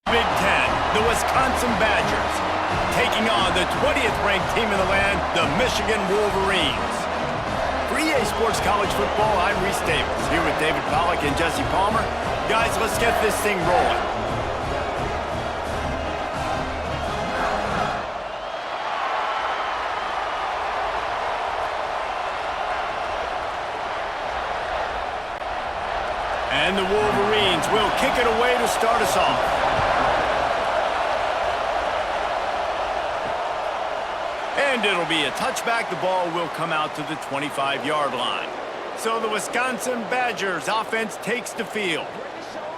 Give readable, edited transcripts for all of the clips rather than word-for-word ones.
Big Ten, the Wisconsin Badgers, taking on the 20th ranked team in the land, the Michigan Wolverines. For EA Sports College Football, I'm Reese Davis, here with David Pollack and Jesse Palmer. Guys, let's get this thing rolling. And the Wolverines will kick it away to start us off. And it'll be a touchback. The ball will come out to the 25-yard line. So the Wisconsin Badgers offense takes the field.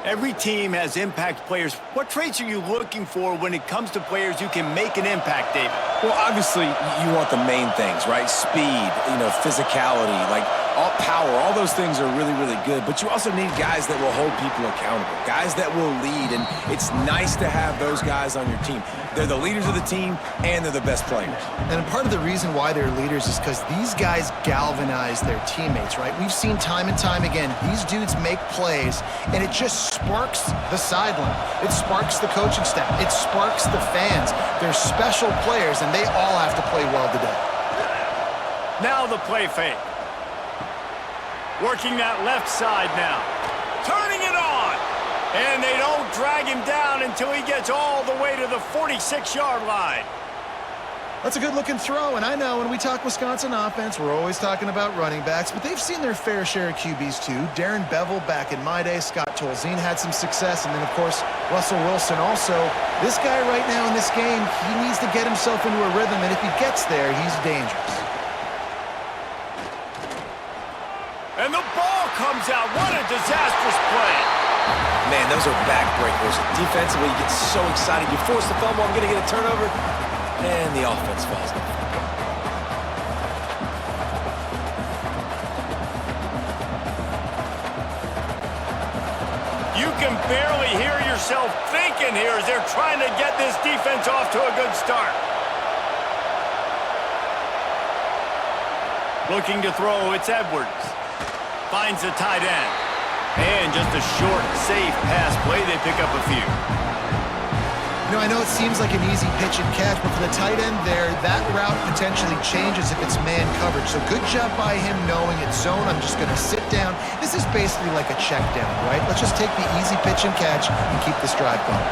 Every team has impact players. What traits are you looking for when it comes to players who can make an impact, David? Well, obviously, you want the main things, right? Speed, physicality, all power, all those things are really, really good. But you also need guys that will hold people accountable, guys that will lead. And it's nice to have those guys on your team. They're the leaders of the team, and they're the best players. And part of the reason why they're leaders is because these guys galvanize their teammates, right? We've seen time and time again, these dudes make plays, and it just sparks the sideline. It sparks the coaching staff. It sparks the fans. They're special players, and they all have to play well today. Now the play fake. Working that left side now. Turning it on. And they don't drag him down until he gets all the way to the 46-yard line. That's a good-looking throw, and I know when we talk Wisconsin offense, we're always talking about running backs, but they've seen their fair share of QBs too. Darren Bevel back in my day, Scott Tolzien had some success, and then, of course, Russell Wilson also. This guy right now in this game, he needs to get himself into a rhythm, and if he gets there, he's dangerous. And the ball comes out. What a disastrous play. Man, those are backbreakers. Defensively, you get so excited. You force the fumble, I'm going to get a turnover, and the offense falls off. You can barely hear yourself thinking here as they're trying to get this defense off to a good start. Looking to throw, it's Edwards. Finds the tight end. And just a short, safe pass play. They pick up a few. I know it seems like an easy pitch and catch, but for the tight end there, that route potentially changes if it's man coverage. So good job by him knowing it's zone. I'm just going to sit down. This is basically like a check down, right? Let's just take the easy pitch and catch and keep this drive going.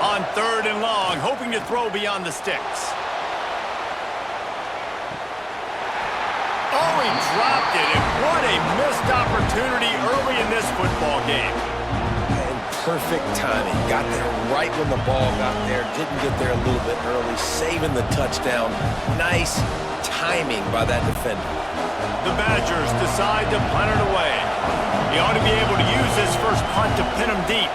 On 3rd and long, hoping to throw beyond the sticks. Oh, he dropped it, and what a missed opportunity early in this football game. And perfect timing. Got there right when the ball got there. Didn't get there a little bit early. Saving the touchdown. Nice timing by that defender. The Badgers decide to punt it away. He ought to be able to use this first punt to pin him deep.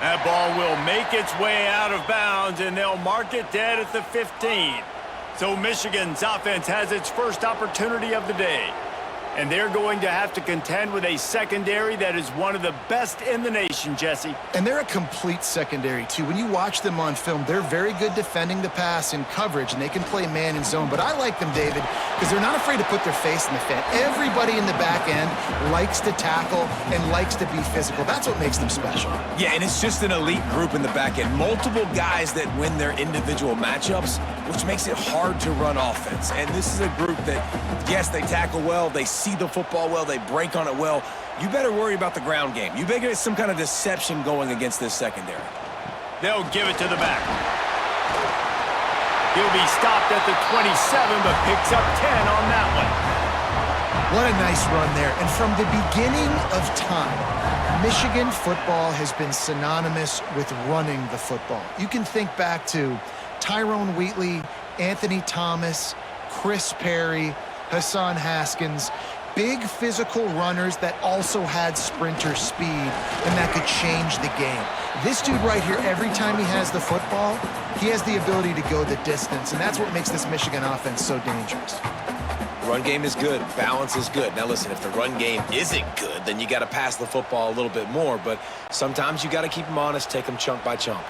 That ball will make its way out of bounds, and they'll mark it dead at the 15. So Michigan's offense has its first opportunity of the day. And they're going to have to contend with a secondary that is one of the best in the nation, Jesse. And they're a complete secondary, too. When you watch them on film, they're very good defending the pass in coverage, and they can play man and zone. But I like them, David, because they're not afraid to put their face in the fan. Everybody in the back end likes to tackle and likes to be physical. That's what makes them special. Yeah, and it's just an elite group in the back end. Multiple guys that win their individual matchups, which makes it hard to run offense. And this is a group that, yes, they tackle well, they see the football well, they break on it well. You better worry about the ground game. You better get some kind of deception going against this secondary. They'll give it to the back. He'll be stopped at the 27, but picks up 10 on that one. What a nice run there. And from the beginning of time, Michigan football has been synonymous with running the football. You can think back to Tyrone Wheatley, Anthony Thomas, Chris Perry, Hassan Haskins. Big physical runners that also had sprinter speed and that could change the game. This dude right here, every time he has the football, he has the ability to go the distance, and that's what makes this Michigan offense so dangerous. Run game is good. Balance is good. Now, listen, if the run game isn't good, then you got to pass the football a little bit more, but sometimes you got to keep them honest, take them chunk by chunk.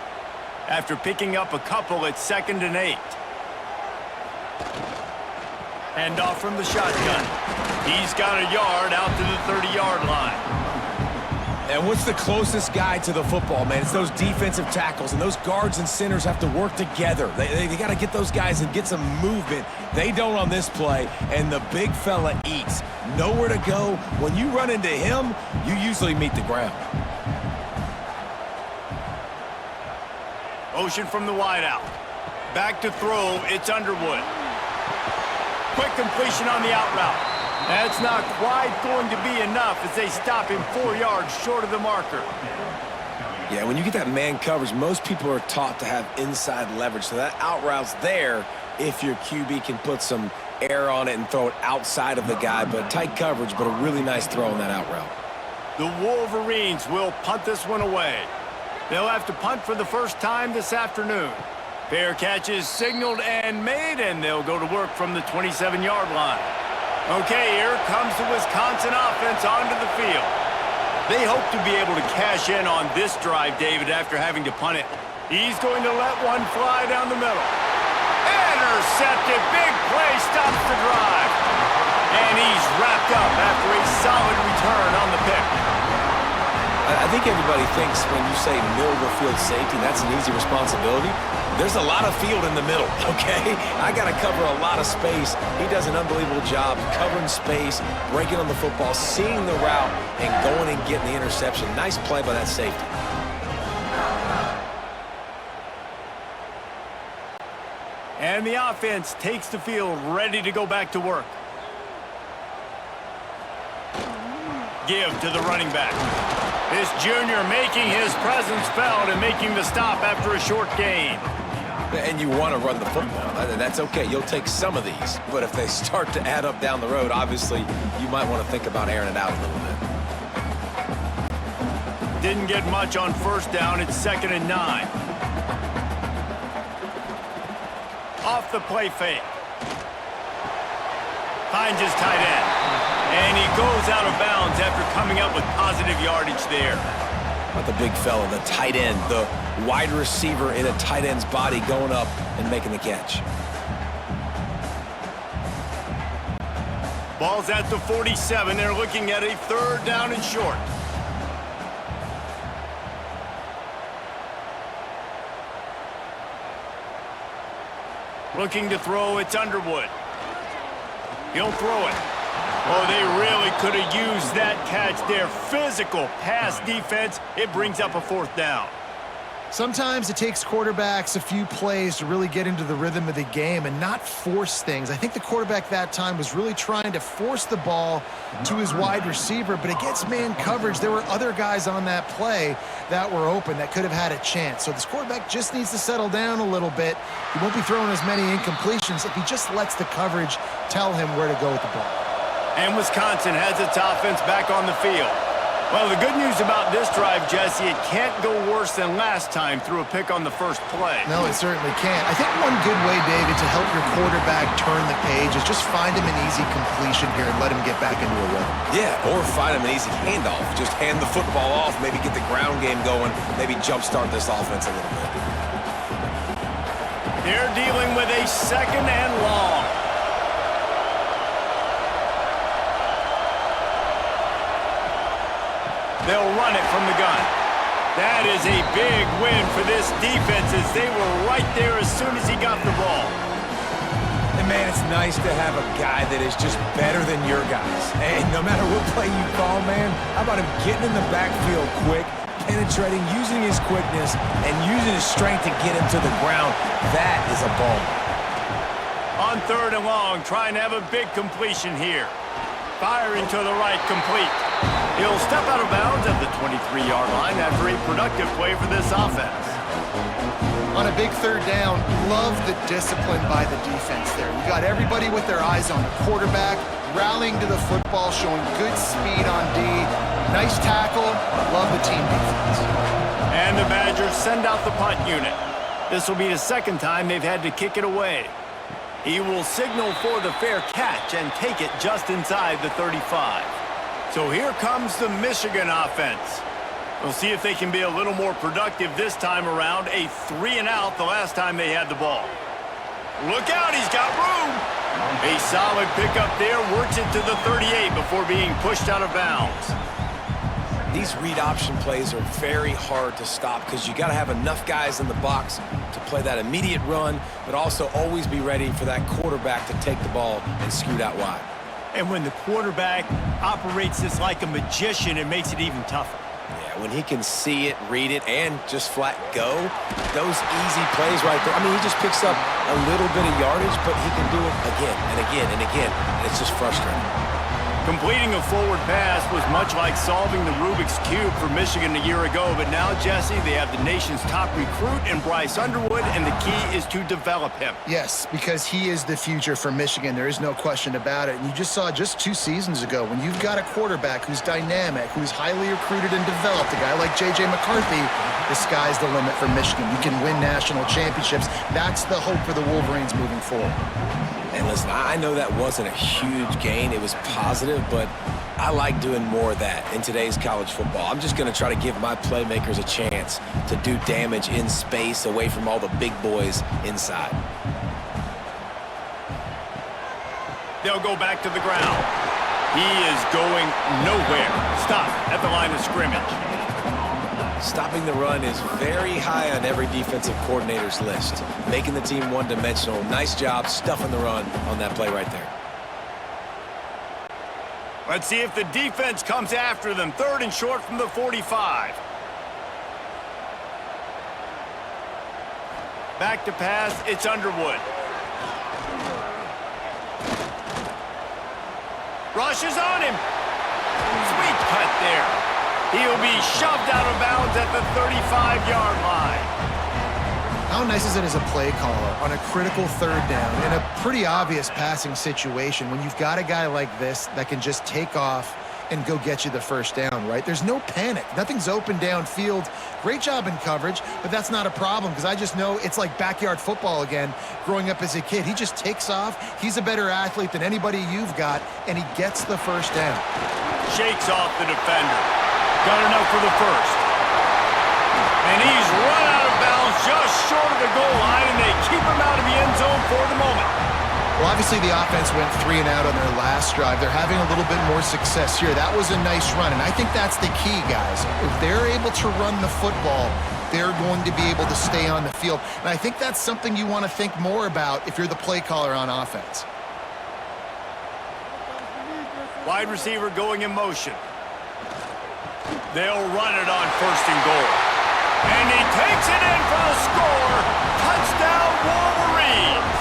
After picking up a couple, it's 2nd and 8. Hand off from the shotgun. He's got a yard out to the 30-yard line. And what's the closest guy to the football, man? It's those defensive tackles, and those guards and centers have to work together. They got to get those guys and get some movement. They don't on this play, and the big fella eats. Nowhere to go. When you run into him, you usually meet the ground. Motion from the wideout. Back to throw, it's Underwood. Quick completion on the out route. That's not quite going to be enough as they stop him 4 yards short of the marker. Yeah, when you get that man coverage, most people are taught to have inside leverage. So that out route's there if your QB can put some air on it and throw it outside of the guy. But tight coverage, but a really nice throw on that out route. The Wolverines will punt this one away. They'll have to punt for the first time this afternoon. Fair catch is signaled and made, and they'll go to work from the 27-yard line. Okay, here comes the Wisconsin offense onto the field. They hope to be able to cash in on this drive, David, after having to punt it. He's going to let one fly down the middle. Intercepted. Big play stops the drive. And he's wrapped up after a solid return on the pick. I think everybody thinks when you say middle of the field safety, that's an easy responsibility. There's a lot of field in the middle, okay? I got to cover a lot of space. He does an unbelievable job covering space, breaking on the football, seeing the route, and going and getting the interception. Nice play by that safety. And the offense takes the field, ready to go back to work. Give to the running back. This junior making his presence felt and making the stop after a short gain. And you want to run the football. That's okay. You'll take some of these. But if they start to add up down the road, obviously, you might want to think about airing it out a little bit. Didn't get much on first down. It's 2nd and 9. Off the play fake. Finds his tight end. And he goes out of bounds after coming up with positive yardage there. But the big fella, the tight end, the wide receiver in a tight end's body going up and making the catch. Ball's at the 47. They're looking at a 3rd down and short. Looking to throw, it's Underwood. He'll throw it. Oh, they really could have used that catch there. Physical pass defense. It brings up a 4th down. Sometimes it takes quarterbacks a few plays to really get into the rhythm of the game and not force things. I think the quarterback that time was really trying to force the ball to his wide receiver, but against man coverage, there were other guys on that play that were open that could have had a chance. So this quarterback just needs to settle down a little bit. He won't be throwing as many incompletions if he just lets the coverage tell him where to go with the ball. And Wisconsin has its offense back on the field. Well, the good news about this drive, Jesse, it can't go worse than last time through a pick on the first play. No, it certainly can't. I think one good way, David, to help your quarterback turn the page is just find him an easy completion here and let him get back into a rhythm. Yeah, or find him an easy handoff. Just hand the football off, maybe get the ground game going, maybe jumpstart this offense a little bit. They're dealing with a 2nd and long. They'll run it from the gun. That is a big win for this defense as they were right there as soon as he got the ball. And, man, it's nice to have a guy that is just better than your guys. And no matter what play you call, man, how about him getting in the backfield quick, penetrating, using his quickness, and using his strength to get him to the ground? That is a ball. On 3rd and long, trying to have a big completion here. Firing to the right, complete. He'll step out of bounds at the 23-yard line after a productive play for this offense. On a big 3rd down, love the discipline by the defense there. You got everybody with their eyes on the quarterback, rallying to the football, showing good speed on D. Nice tackle. Love the team defense. And the Badgers send out the punt unit. This will be the 2nd time they've had to kick it away. He will signal for the fair catch and take it just inside the 35. So here comes the Michigan offense. We'll see if they can be a little more productive this time around. A 3 and out the last time they had the ball. Look out, he's got room. A solid pickup there, works it to the 38 before being pushed out of bounds. These read option plays are very hard to stop because you got to have enough guys in the box to play that immediate run, but also always be ready for that quarterback to take the ball and scoot out wide. And when the quarterback operates this like a magician, it makes it even tougher. Yeah, when he can see it, read it, and just flat go, those easy plays right there. I mean, he just picks up a little bit of yardage, but he can do it again and again and again, and it's just frustrating. Completing a forward pass was much like solving the Rubik's Cube for Michigan a year ago, but now, Jesse, they have the nation's top recruit in Bryce Underwood, and the key is to develop him. Yes, because he is the future for Michigan. There is no question about it. And you just saw just 2 seasons ago, when you've got a quarterback who's dynamic, who's highly recruited and developed, a guy like J.J. McCarthy, the sky's the limit for Michigan. You can win national championships. That's the hope for the Wolverines moving forward. And listen, I know that wasn't a huge gain. It was positive, but I like doing more of that in today's college football. I'm just going to try to give my playmakers a chance to do damage in space away from all the big boys inside. They'll go back to the ground. He is going nowhere. Stop at the line of scrimmage. Stopping the run is very high on every defensive coordinator's list. Making the team one-dimensional. Nice job stuffing the run on that play right there. Let's see if the defense comes after them. 3rd and short from the 45. Back to pass, it's Underwood. Rushes on him. Sweet cut there. He'll be shoved out of bounds at the 35-yard line. How nice is it as a play caller on a critical 3rd down in a pretty obvious passing situation when you've got a guy like this that can just take off and go get you the 1st down, right? There's no panic. Nothing's open downfield. Great job in coverage, but that's not a problem because I just know it's like backyard football again growing up as a kid. He just takes off. He's a better athlete than anybody you've got, and he gets the 1st down. Shakes off the defender. Got enough for the 1st. And he's run out of bounds just short of the goal line, and they keep him out of the end zone for the moment. Well, obviously the offense went 3 and out on their last drive. They're having a little bit more success here. That was a nice run, and I think that's the key, guys. If they're able to run the football, they're going to be able to stay on the field. And I think that's something you want to think more about if you're the play caller on offense. Wide receiver going in motion. They'll run it on 1st and goal. And he takes it in for the score. Touchdown, Wolverines.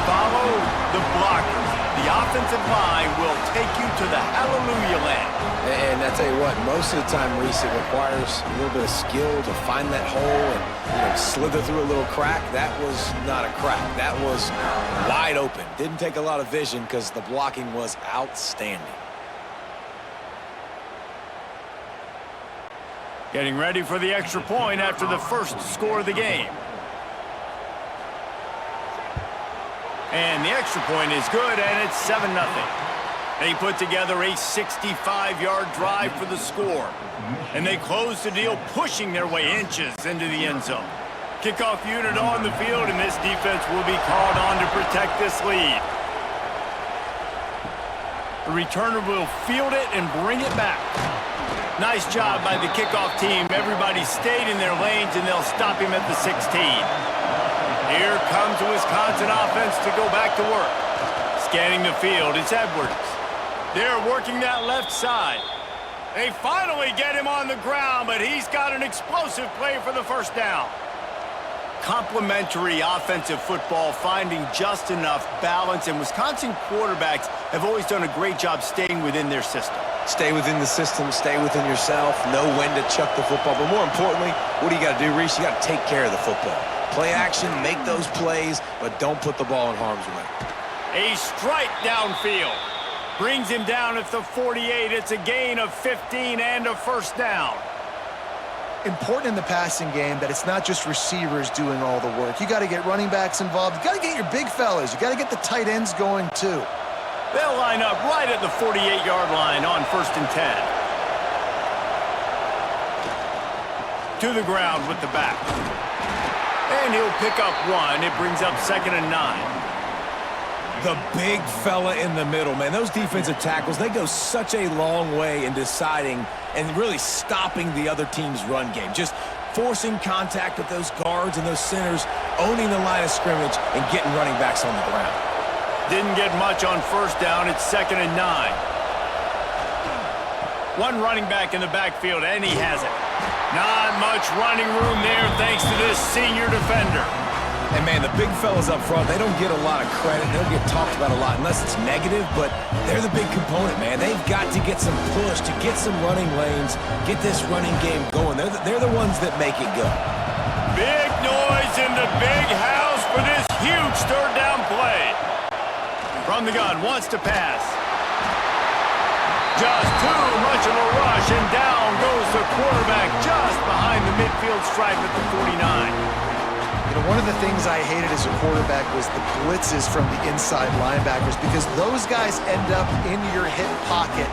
Follow the blockers. The offensive line will take you to the hallelujah land. And I tell you what, most of the time, Reese, it requires a little bit of skill to find that hole and slither through a little crack. That was not a crack. That was wide open. Didn't take a lot of vision because the blocking was outstanding. Getting ready for the extra point after the 1st score of the game. And the extra point is good, and it's 7-0. They put together a 65-yard drive for the score. And they close the deal, pushing their way inches into the end zone. Kickoff unit on the field, and this defense will be called on to protect this lead. The returner will field it and bring it back. Nice job by the kickoff team. Everybody stayed in their lanes, and they'll stop him at the 16. Here comes the Wisconsin offense to go back to work. Scanning the field, it's Edwards. They're working that left side. They finally get him on the ground, but he's got an explosive play for the 1st down. Complementary offensive football, finding just enough balance, and Wisconsin quarterbacks have always done a great job staying within their system. Stay within the system, stay within yourself, know when to chuck the football. But more importantly, what do you got to do, Reese? You got to take care of the football. Play action, make those plays, but don't put the ball in harm's way. A strike downfield. Brings him down at the 48. It's a gain of 15 and a 1st down. Important in the passing game that it's not just receivers doing all the work. You got to get running backs involved. You got to get your big fellas. You got to get the tight ends going too. They'll line up right at the 48-yard line on 1st and 10. To the ground with the back. And he'll pick up 1. It brings up 2nd and 9. The big fella in the middle, man. Those defensive tackles, they go such a long way in deciding and really stopping the other team's run game. Just forcing contact with those guards and those centers, owning the line of scrimmage, and getting running backs on the ground. Didn't get much on first down. It's 2nd and 9. One running back in the backfield, and he has it. Not much running room there thanks to this senior defender. And, man, the big fellas up front, they don't get a lot of credit. They don't get talked about a lot unless it's negative, but they're the big component, man. They've got to get some push, to get some running lanes, get this running game going. They're the ones that make it go. Big noise in the big house for this huge 3rd down play. From the gun, wants to pass. Just too much of a rush, and down goes the quarterback just behind the midfield stripe at the 49. You know, one of the things I hated as a quarterback was the blitzes from the inside linebackers, because those guys end up in your hip pocket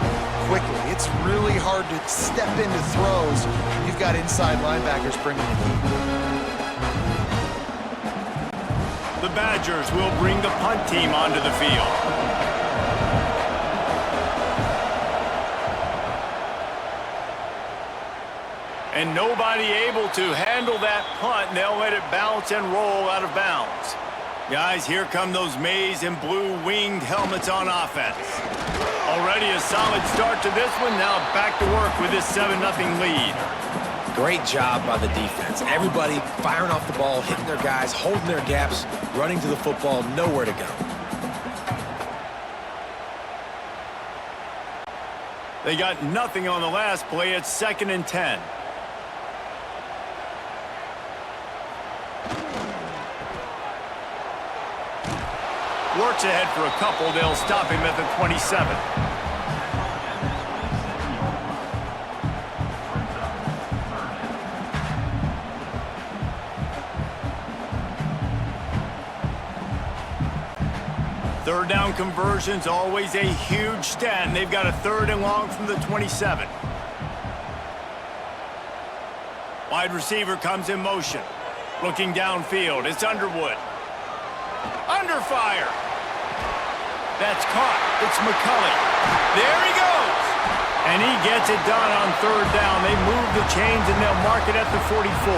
quickly. It's really hard to step into throws when you've got inside linebackers bringing the heat. The Badgers will bring the punt team onto the field. And nobody able to handle that punt, and they'll let it bounce and roll out of bounds. Guys, here come those maize and blue winged helmets on offense. Already a solid start to this one. Now back to work with this 7-0 lead. Great job by the defense. Everybody firing off the ball, hitting their guys, holding their gaps, running to the football, nowhere to go. They got nothing on the last play. It's 2nd and 10. Works ahead for a couple. They'll stop him at the 27. Third down conversions, always a huge stat, and they've got a 3rd and long from the 27. Wide receiver comes in motion. Looking downfield, it's Underwood. Under fire. That's caught. It's McCulley. There he goes. And he gets it done on 3rd down. They move the chains, and they'll mark it at the 44.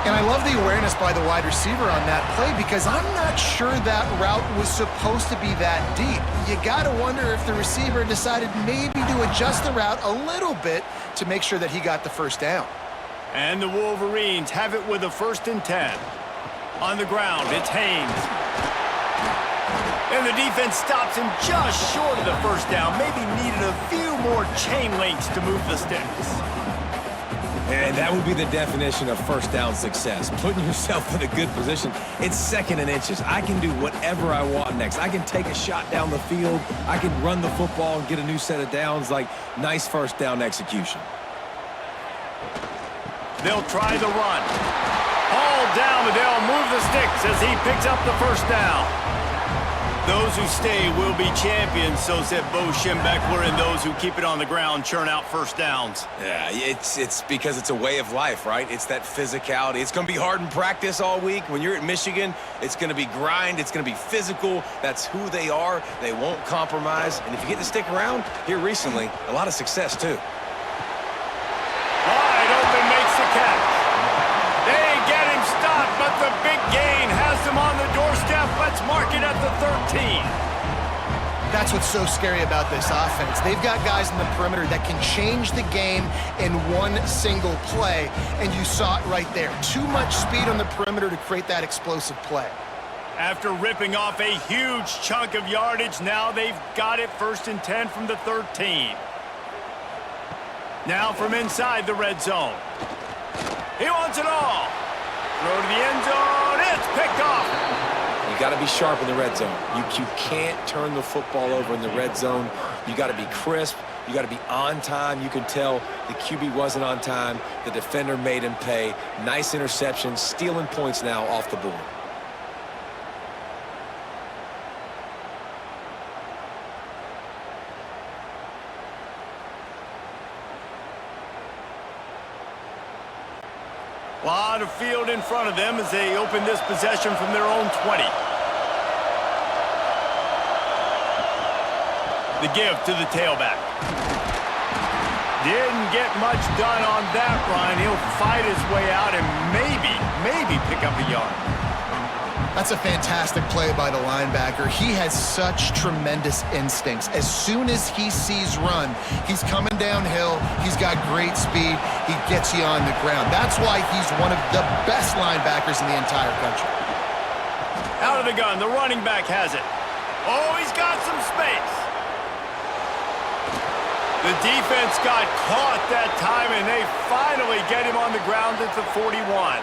And I love the awareness by the wide receiver on that play, because I'm not sure that route was supposed to be that deep. You got to wonder if the receiver decided maybe to adjust the route a little bit to make sure that he got the 1st down. And the Wolverines have it with a 1st and 10. On the ground, it's Haynes. And the defense stops him just short of the 1st down. Maybe needed a few more chain links to move the sticks. And that would be the definition of 1st down success. Putting yourself in a good position. It's 2nd and inches. I can do whatever I want next. I can take a shot down the field. I can run the football and get a new set of downs. Like, nice 1st down execution. They'll try the run. All down, but they'll move the sticks as he picks up the 1st down. Those who stay will be champions, so said Bo Schembechler, and those who keep it on the ground churn out 1st downs. Yeah, it's because it's a way of life, right? It's that physicality. It's going to be hard in practice all week. When you're at Michigan, it's going to be grind. It's going to be physical. That's who they are. They won't compromise. And if you get to stick around, here recently, a lot of success, too. Wide open, makes the catch. They get him stopped, but the big gain has them on the doorstep. Let's mark it at the 13. That's what's so scary about this offense. They've got guys in the perimeter that can change the game in one single play, and you saw it right there. Too much speed on the perimeter to create that explosive play. After ripping off a huge chunk of yardage, now they've got it 1st and 10 from the 13. Now from inside the red zone. He wants it all. Throw to the end zone. It's picked off. You got to be sharp in the red zone. You can't turn the football over in the red zone. You got to be crisp. You got to be on time. You can tell the QB wasn't on time. The defender made him pay. Nice interception, stealing points now off the board. A lot of field in front of them as they open this possession from their own 20. The give to the tailback. Didn't get much done on that run. He'll fight his way out and maybe pick up a yard. That's a fantastic play by the linebacker. He has such tremendous instincts. As soon as he sees run, he's coming downhill. He's got great speed. He gets you on the ground. That's why he's one of the best linebackers in the entire country. Out of the gun, the running back has it. Oh, he's got some space. The defense got caught that time, and they finally get him on the ground at the 41.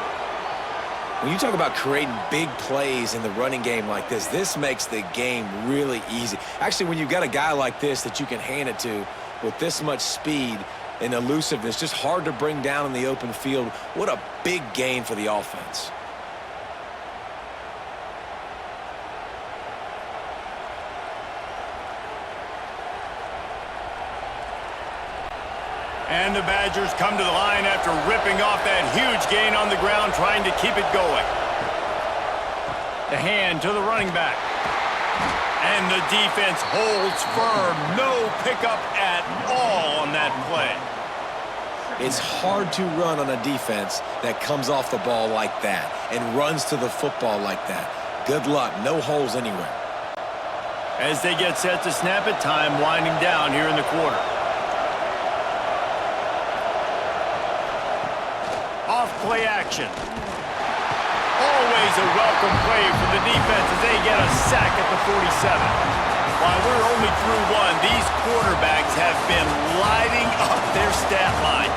When you talk about creating big plays in the running game like this makes the game really easy. Actually, when you've got a guy like this that you can hand it to with this much speed and elusiveness, just hard to bring down in the open field, what a big gain for the offense. And the Badgers come to the line after ripping off that huge gain on the ground, trying to keep it going. The hand to the running back. And the defense holds firm. No pickup at all on that play. It's hard to run on a defense that comes off the ball like that and runs to the football like that. Good luck. No holes anywhere. As they get set to snap it, time winding down here in the quarter. Off-play action. Always a welcome play for the defense as they get a sack at the 47. While we're only through one, these quarterbacks have been lighting up their stat lines.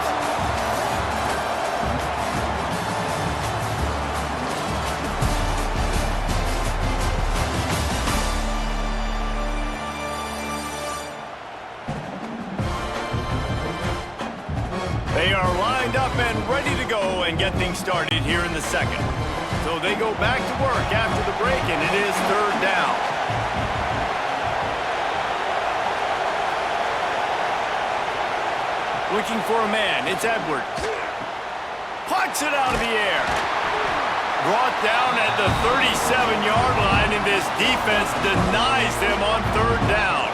They are lined up and ready to go and get things started here in the second. So they go back to work after the break, and it is third down. Looking for a man. It's Edwards. Pucks it out of the air. Brought down at the 37-yard line, and this defense denies them on third down.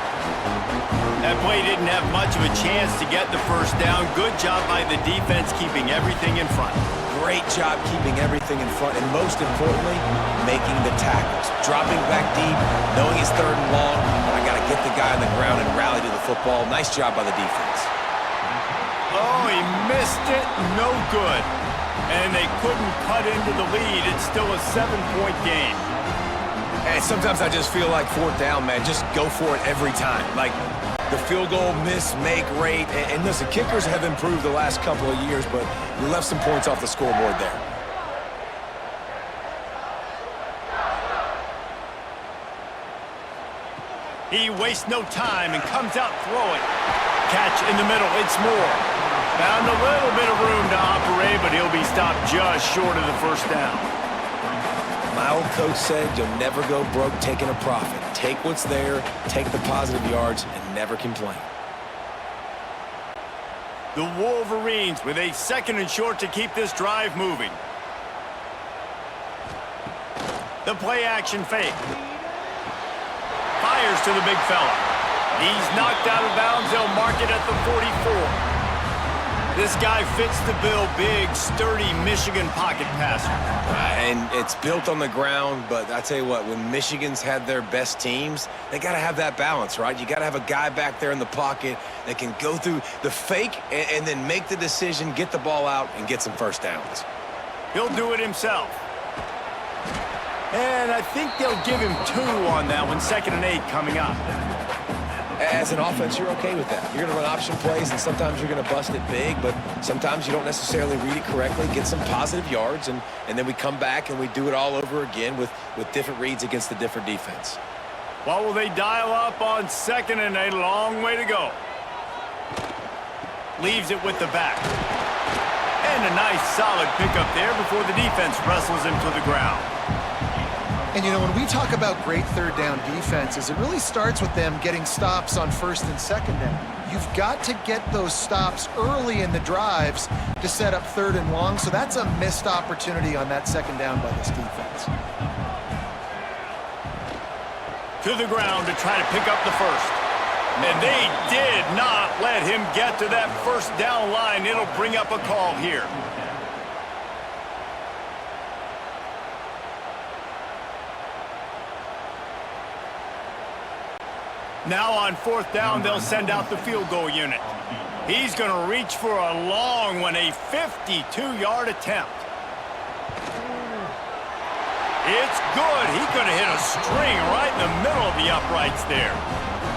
That play didn't have much of a chance to get the first down. Good job by the defense keeping everything in front. Great job keeping everything in front, and most importantly, making the tackles. Dropping back deep, knowing it's third and long, but I got to get the guy on the ground and rally to the football. Nice job by the defense. Oh, he missed it. No good. And they couldn't cut into the lead. It's still a 7-point game. And sometimes I just feel like fourth down, man. Just go for it every time. Like, the field goal miss, make rate. And listen, kickers have improved the last couple of years, but we left some points off the scoreboard there. He wastes no time and comes out throwing. Catch in the middle. It's Moore. Found a little bit of room to operate, but he'll be stopped just short of the first down. My old coach said you'll never go broke taking a profit. Take what's there, take the positive yards, and never complain. The Wolverines with a second and short to keep this drive moving. The play action fake. Fires to the big fella. He's knocked out of bounds. They'll mark it at the 44. This guy fits the bill. Big, sturdy Michigan pocket passer. And it's built on the ground, but I tell you what, when Michigan's had their best teams, they got to have that balance, right? You got to have a guy back there in the pocket that can go through the fake and then make the decision, get the ball out, and get some first downs. He'll do it himself. And I think they'll give him 2 on that one. 2nd and 8 coming up. As an offense, you're okay with that. You're going to run option plays, and sometimes you're going to bust it big, but sometimes you don't necessarily read it correctly, get some positive yards, and then we come back and we do it all over again with different reads against the different defense. What will they dial up on 2nd and 8? Long way to go. Leaves it with the back. And a nice solid pickup there before the defense wrestles him to the ground. And, you know, when we talk about great third down defenses, it really starts with them getting stops on 1st and 2nd down. You've got to get those stops early in the drives to set up 3rd and long, so that's a missed opportunity on that 2nd down by this defense. To the ground to try to pick up the first. And they did not let him get to that first down line. It'll bring up a call here. Now on fourth down, they'll send out the field goal unit. He's going to reach for a long one, a 52-yard attempt. It's good. He could have hit a string right in the middle of the uprights there.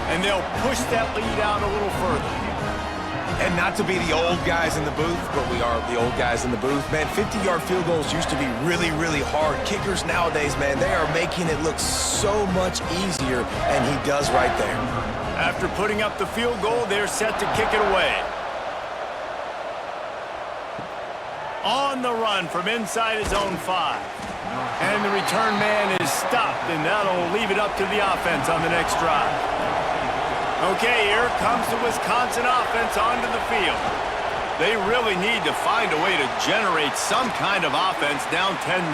And they'll push that lead out a little further. And not to be the old guys in the booth, but we are the old guys in the booth. Man, 50-yard field goals used to be really, really hard. Kickers nowadays, man, they are making it look so much easier, and he does right there. After putting up the field goal, they're set to kick it away. On the run from inside his own 5. And the return man is stopped, and that'll leave it up to the offense on the next drive. Okay, here comes the Wisconsin offense onto the field. They really need to find a way to generate some kind of offense down 10-0.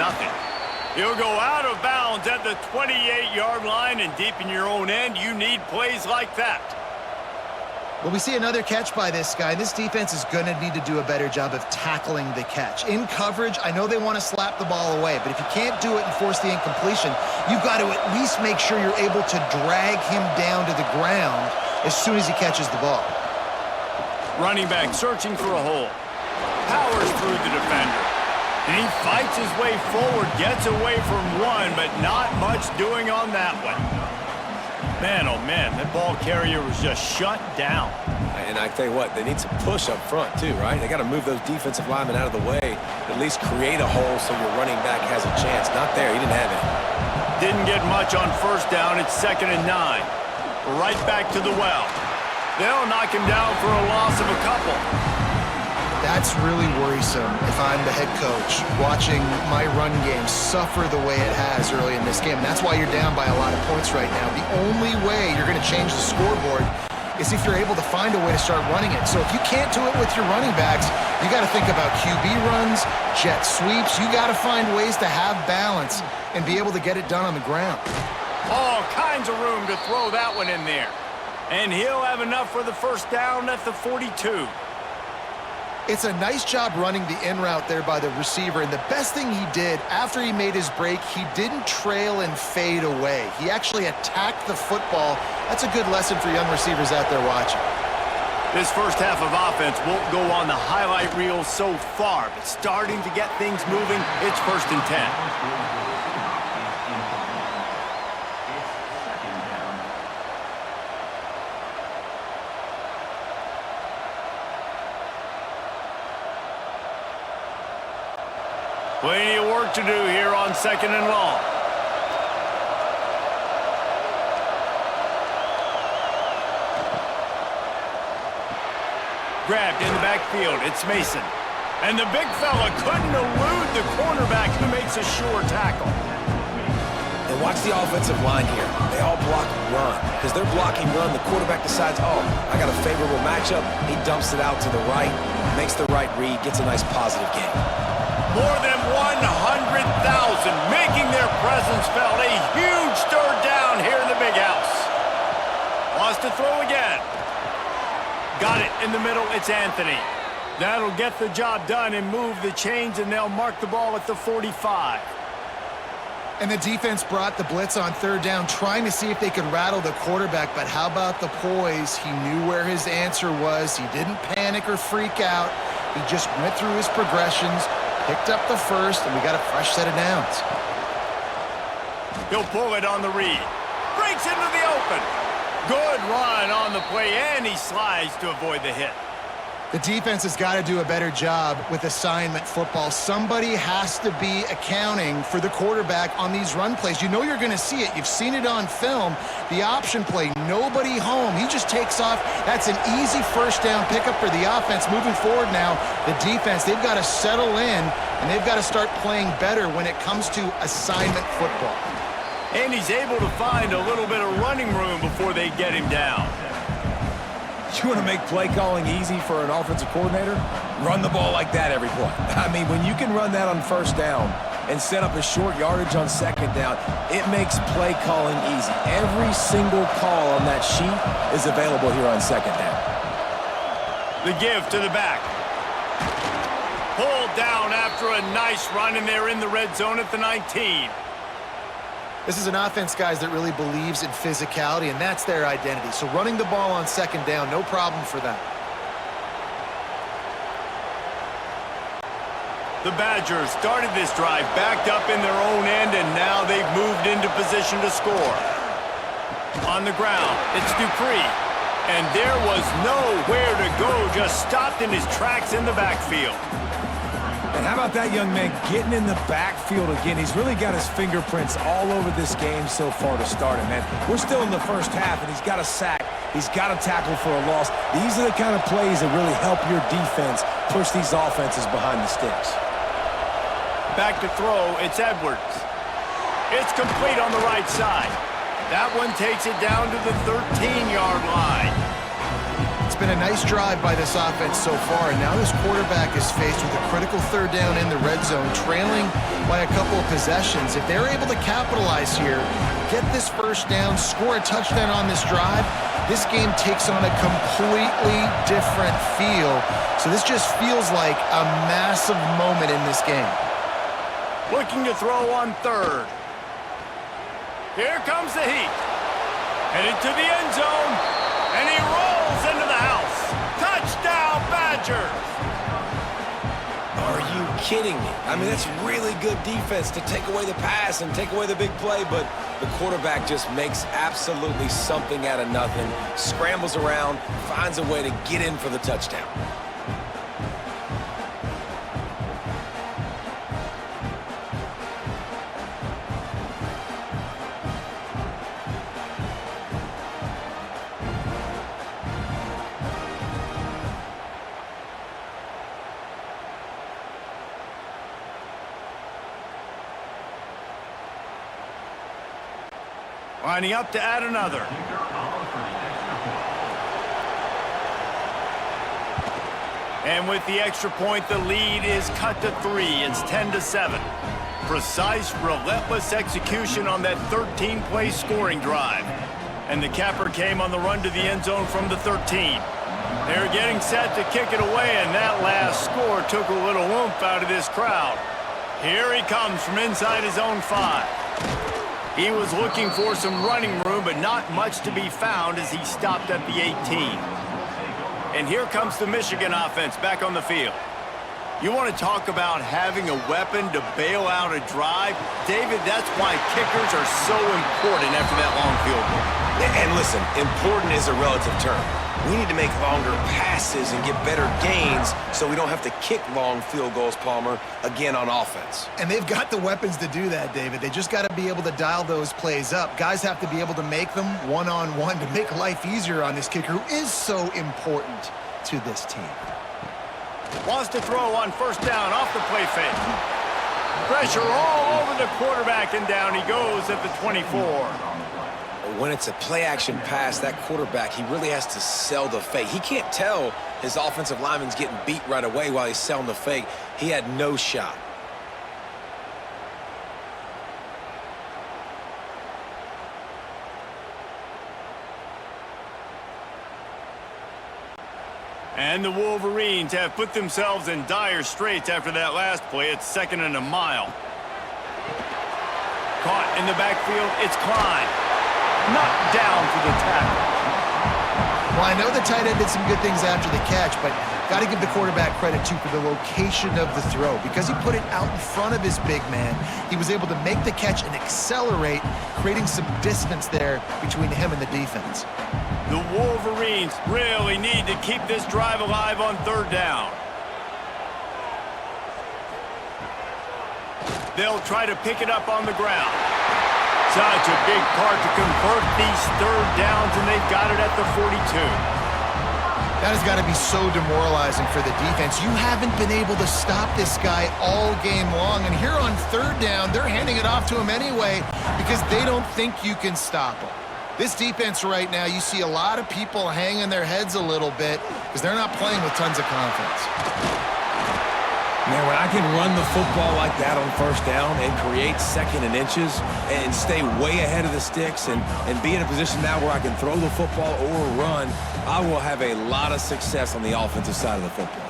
He'll go out of bounds at the 28-yard line, and deep in your own end, you need plays like that. Well, we see another catch by this guy. This defense is going to need to do a better job of tackling the catch. In coverage, I know they want to slap the ball away, but if you can't do it and force the incompletion, you've got to at least make sure you're able to drag him down to the ground as soon as he catches the ball. Running back searching for a hole. Powers through the defender. And he fights his way forward, gets away from one, but not much doing on that one. Man, oh man, that ball carrier was just shut down. And I tell you what, they need some push up front too, right? They got to move those defensive linemen out of the way, at least create a hole so your running back has a chance. Not there, he didn't have it. Didn't get much on first down. It's 2nd and 9. Right back to the well. They'll knock him down for a loss of a couple. That's really worrisome if I'm the head coach watching my run game suffer the way it has early in this game. And that's why you're down by a lot of points right now. The only way you're going to change the scoreboard is if you're able to find a way to start running it. So if you can't do it with your running backs, you got to think about QB runs, jet sweeps. You got to find ways to have balance and be able to get it done on the ground. All kinds of room to throw that one in there. And he'll have enough for the first down at the 42. It's a nice job running the in route there by the receiver, and the best thing he did after he made his break, he didn't trail and fade away. He actually attacked the football. That's a good lesson for young receivers out there watching. This first half of offense won't go on the highlight reel so far, but starting to get things moving, it's 1st and 10. Plenty of work to do here on 2nd and long. Grabbed in the backfield. It's Mason. And the big fella couldn't elude the cornerback who makes a sure tackle. And watch the offensive line here. They all block run. Because they're blocking run, the quarterback decides, oh, I got a favorable matchup. He dumps it out to the right, makes the right read, gets a nice positive gain. More than 100,000 making their presence felt. A huge 3rd down here in the big house. Wants to throw again. Got it in the middle. It's Anthony. That'll get the job done and move the chains, and they'll mark the ball at the 45. And the defense brought the blitz on 3rd down, trying to see if they could rattle the quarterback. But how about the poise? He knew where his answer was. He didn't panic or freak out. He just went through his progressions, picked up the first, and we got a fresh set of downs. He'll pull it on the read. Breaks into the open. Good run on the play, and he slides to avoid the hit. The defense has got to do a better job with assignment football. Somebody has to be accounting for the quarterback on these run plays. You know you're going to see it. You've seen it on film. The option play, nobody home. He just takes off. That's an easy first down pickup for the offense. Moving forward now, the defense, they've got to settle in, and they've got to start playing better when it comes to assignment football. And he's able to find a little bit of running room before they get him down. You want to make play calling easy for an offensive coordinator? Run the ball like that every play. I mean, when you can run that on first down, and set up a short yardage on second down, it makes play calling easy. Every single call on that sheet is available here on second down. The give to the back. Pulled down after a nice run, and they're in the red zone at the 19. This is an offense, guys, that really believes in physicality, and that's their identity. So running the ball on second down, no problem for them. The Badgers started this drive backed up in their own end, and now they've moved into position to score. On the ground, it's Dupree. And there was nowhere to go, just stopped in his tracks in the backfield. And how about that young man getting in the backfield again? He's really got his fingerprints all over this game so far to start it, man. We're still in the first half, and he's got a sack. He's got a tackle for a loss. These are the kind of plays that really help your defense push these offenses behind the sticks. Back to throw, it's Edwards. It's complete on the right side. That one takes it down to the 13-yard line. It's been a nice drive by this offense so far, and now this quarterback is faced with a critical third down in the red zone, trailing by a couple of possessions. If they're able to capitalize here, get this first down, score a touchdown on this drive, this game takes on a completely different feel. So this just feels like a massive moment in this game. Looking to throw on third. Here comes the heat. Headed to the end zone, and he rolls into the house. Touchdown, Badgers! Are you kidding me? I mean, that's really good defense to take away the pass and take away the big play, but the quarterback just makes absolutely something out of nothing, scrambles around, finds a way to get in for the touchdown. Lining up to add another. And with the extra point, the lead is cut to 3. It's 10-7. Precise, relentless execution on that 13-play scoring drive. And the capper came on the run to the end zone from the 13. They're getting set to kick it away, and that last score took a little oomph out of this crowd. Here he comes from inside his own 5. He was looking for some running room, but not much to be found as he stopped at the 18. And here comes the Michigan offense back on the field. You want to talk about having a weapon to bail out a drive? David, that's why kickers are so important after that long field goal. And listen, important is a relative term. We need to make longer passes and get better gains so we don't have to kick long field goals, Palmer, again on offense. And they've got the weapons to do that, David. They just got to be able to dial those plays up. Guys have to be able to make them one-on-one to make life easier on this kicker who is so important to this team. Wants to throw on first down off the play fake. Pressure all over the quarterback, and down he goes at the 24. When it's a play-action pass, that quarterback, he really has to sell the fake. He can't tell his offensive lineman's getting beat right away while he's selling the fake. He had no shot. And the Wolverines have put themselves in dire straits after that last play. It's 2nd and a mile. Caught in the backfield, it's Klein. Knocked down for the tackle. Well, I know the tight end did some good things after the catch, but got to give the quarterback credit, too, for the location of the throw. Because he put it out in front of his big man, he was able to make the catch and accelerate, creating some distance there between him and the defense. The Wolverines really need to keep this drive alive on third down. They'll try to pick it up on the ground. Such a big part to convert these third downs, and they've got it at the 42. That has got to be so demoralizing for the defense. You haven't been able to stop this guy all game long, and here on third down, they're handing it off to him anyway because they don't think you can stop him. This defense right now, you see a lot of people hanging their heads a little bit because they're not playing with tons of confidence. Man, when I can run the football like that on first down and create second and inches and stay way ahead of the sticks and be in a position now where I can throw the football or run, I will have a lot of success on the offensive side of the football.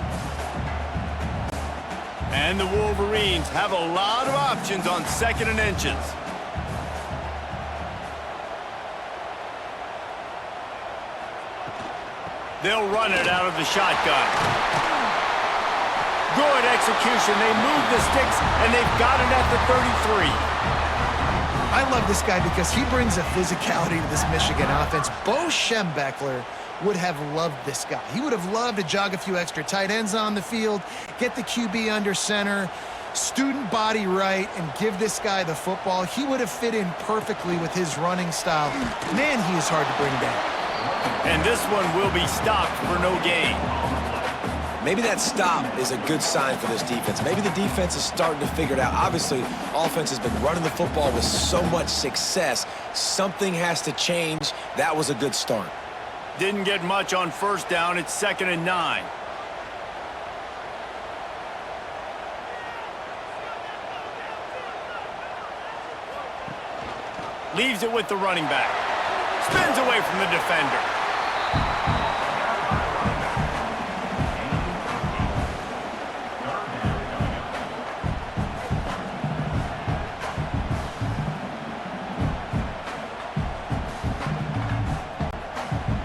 And the Wolverines have a lot of options on second and inches. They'll run it out of the shotgun. Good execution. They move the sticks, and they've got it at the 33. I love this guy because he brings a physicality to this Michigan offense. Bo Schembechler would have loved this guy. He would have loved to jog a few extra tight ends on the field, get the QB under center, student body right, and give this guy the football. He would have fit in perfectly with his running style. Man, he is hard to bring down. And this one will be stopped for no gain. Maybe that stop is a good sign for this defense. Maybe the defense is starting to figure it out. Obviously, offense has been running the football with so much success. Something has to change. That was a good start. Didn't get much on first down. It's 2nd and 9. Leaves it with the running back. Spins away from the defender.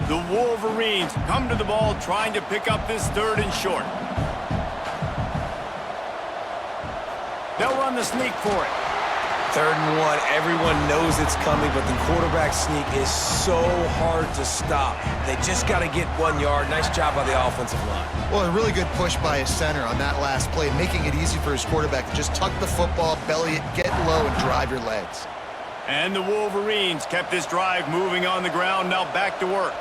The Wolverines come to the ball trying to pick up this 3rd and short. They'll run the sneak for it. 3rd and 1, everyone knows it's coming, but the quarterback sneak is so hard to stop. They just got to get 1 yard. Nice job by the offensive line. Well, a really good push by his center on that last play, making it easy for his quarterback to just tuck the football, belly it, get low, and drive your legs. And the Wolverines kept this drive moving on the ground. Now back to work.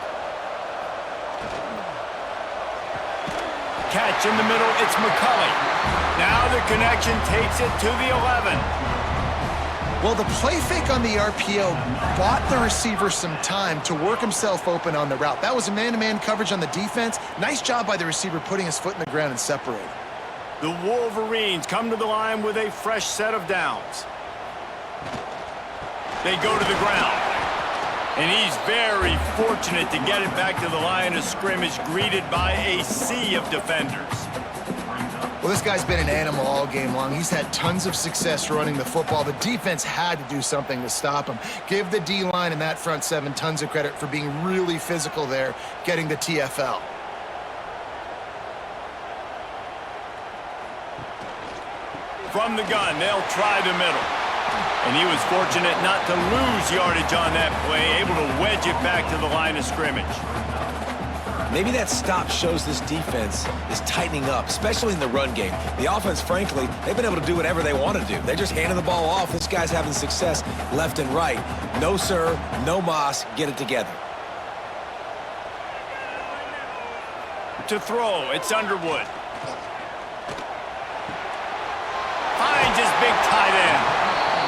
Catch in the middle, it's McCulley. Now the connection takes it to the 11. Well, the play fake on the RPO bought the receiver some time to work himself open on the route. That was a man-to-man coverage on the defense. Nice job by the receiver putting his foot in the ground and separating. The Wolverines come to the line with a fresh set of downs. They go to the ground. And he's very fortunate to get it back to the line of scrimmage, greeted by a sea of defenders. Well, this guy's been an animal all game long. He's had tons of success running the football. The defense had to do something to stop him. Give the D-line and that front 7 tons of credit for being really physical there, getting the TFL. From the gun, they'll try the middle. And he was fortunate not to lose yardage on that play, able to wedge it back to the line of scrimmage. Maybe that stop shows this defense is tightening up, especially in the run game. The offense, frankly, they've been able to do whatever they want to do. They're just handing the ball off. This guy's having success left and right. No, sir, no mas, get it together. To throw, it's Underwood. Finds his big tight end.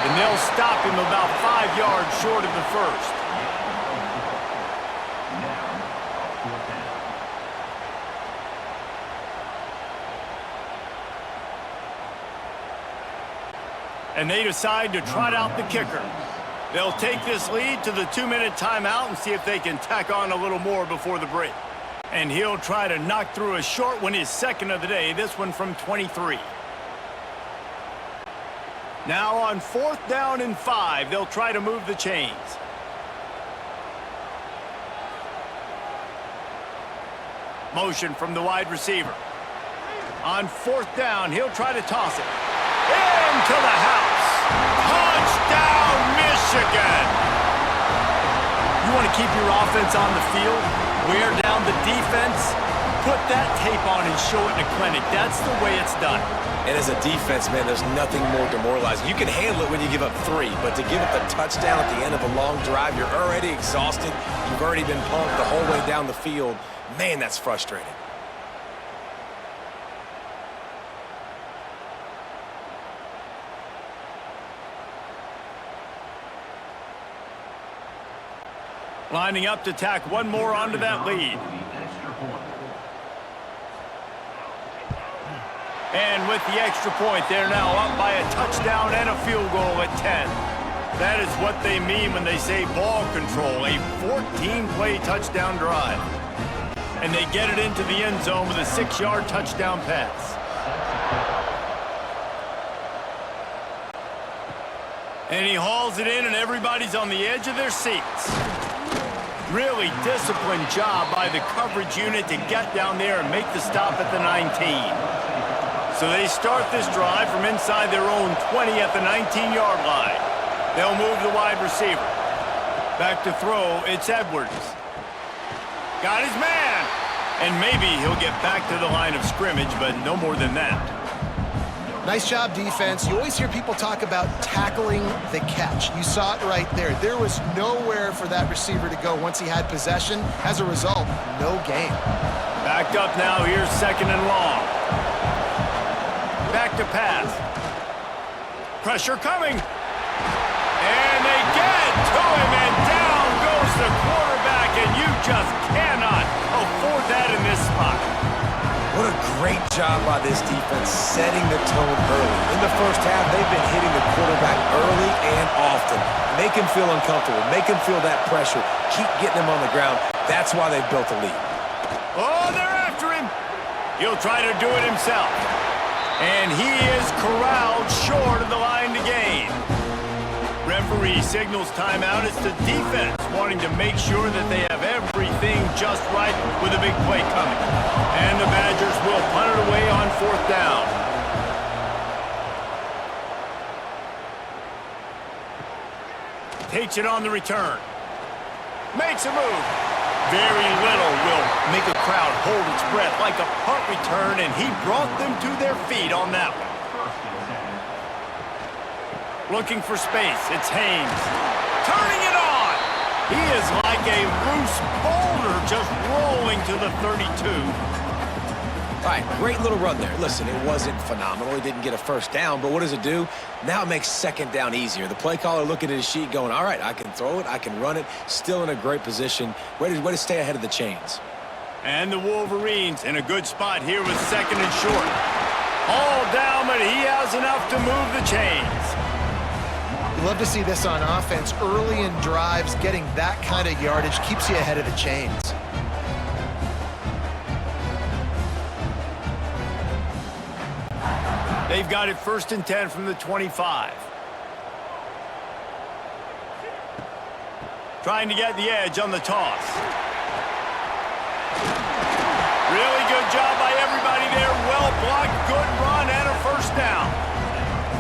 And they'll stop him about 5 yards short of the first. And they decide to trot out the kicker. They'll take this lead to the 2-minute timeout and see if they can tack on a little more before the break. And he'll try to knock through a short one, his 2nd of the day, this one from 23. Now on 4th down and 5, they'll try to move the chains. Motion from the wide receiver. On 4th down, he'll try to toss it. Into the house. Touchdown, Michigan! You want to keep your offense on the field? Wear down the defense? Put that tape on and show it in a clinic. That's the way it's done. And as a defense, man, there's nothing more demoralizing. You can handle it when you give up 3, but to give up the touchdown at the end of a long drive, you're already exhausted. You've already been pumped the whole way down the field. Man, that's frustrating. Lining up to tack one more onto that lead. And with the extra point, they're now up by a touchdown and a field goal at 10. That is what they mean when they say ball control, a 14-play touchdown drive. And they get it into the end zone with a 6-yard touchdown pass. And he hauls it in, and everybody's on the edge of their seats. Really disciplined job by the coverage unit to get down there and make the stop at the 19. So they start this drive from inside their own 20 at the 19-yard line. They'll move the wide receiver. Back to throw, it's Edwards. Got his man. And maybe he'll get back to the line of scrimmage, but no more than that. Nice job, defense. You always hear people talk about tackling the catch. You saw it right there. There was nowhere for that receiver to go once he had possession. As a result, no gain. Backed up now, here's 2nd and long. Back to pass. Pressure coming. And they get to him, and down goes the quarterback, and you just cannot afford that in this spot. What a great job by this defense setting the tone early. In the first half, they've been hitting the quarterback early and often. Make him feel uncomfortable. Make him feel that pressure. Keep getting him on the ground. That's why they've built a lead. Oh, they're after him. He'll try to do it himself. And he is corralled short of the line to gain. Referee signals timeout. It's the defense wanting to make sure that they have everything just right with a big play coming. And the Badgers will punt it away on 4th down. Takes it on the return. Makes a move. Very little will make a crowd hold its breath like a punt return, and he brought them to their feet on that one. Looking for space, it's Haynes. Turning it on! He is like a loose boulder just rolling to the 32. All right, great little run there. Listen, it wasn't phenomenal. He didn't get a first down, but what does it do? Now it makes 2nd down easier. The play caller looking at his sheet going, all right, I can throw it, I can run it, still in a great position. Way to stay ahead of the chains. And the Wolverines in a good spot here with 2nd and short. All down, but he has enough to move the chains. Love to see this on offense. Early in drives, getting that kind of yardage keeps you ahead of the chains. They've got it 1st and 10 from the 25. Trying to get the edge on the toss. Really good job by everybody there. Well blocked, good run, and a 1st down.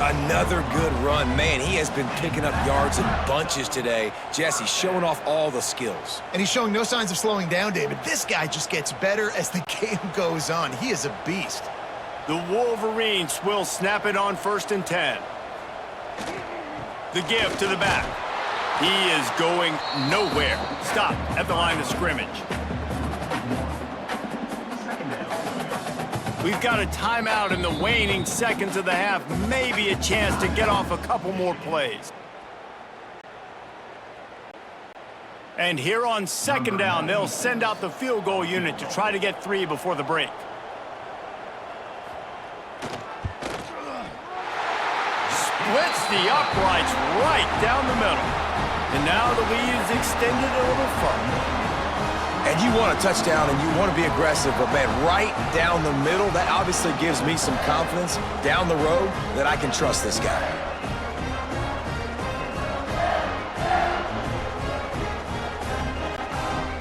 Another good run. Man, he has been picking up yards in bunches today. Jesse showing off all the skills. And he's showing no signs of slowing down, David. This guy just gets better as the game goes on. He is a beast. The Wolverines will snap it on 1st and 10. The give to the back. He is going nowhere. Stop at the line of scrimmage. We've got a timeout in the waning seconds of the half. Maybe a chance to get off a couple more plays. And here on 2nd down, they'll send out the field goal unit to try to get 3 before the break. Splits the uprights right down the middle. And now the lead is extended a little further. And you want a touchdown and you want to be aggressive, but man, right down the middle, that obviously gives me some confidence down the road that I can trust this guy.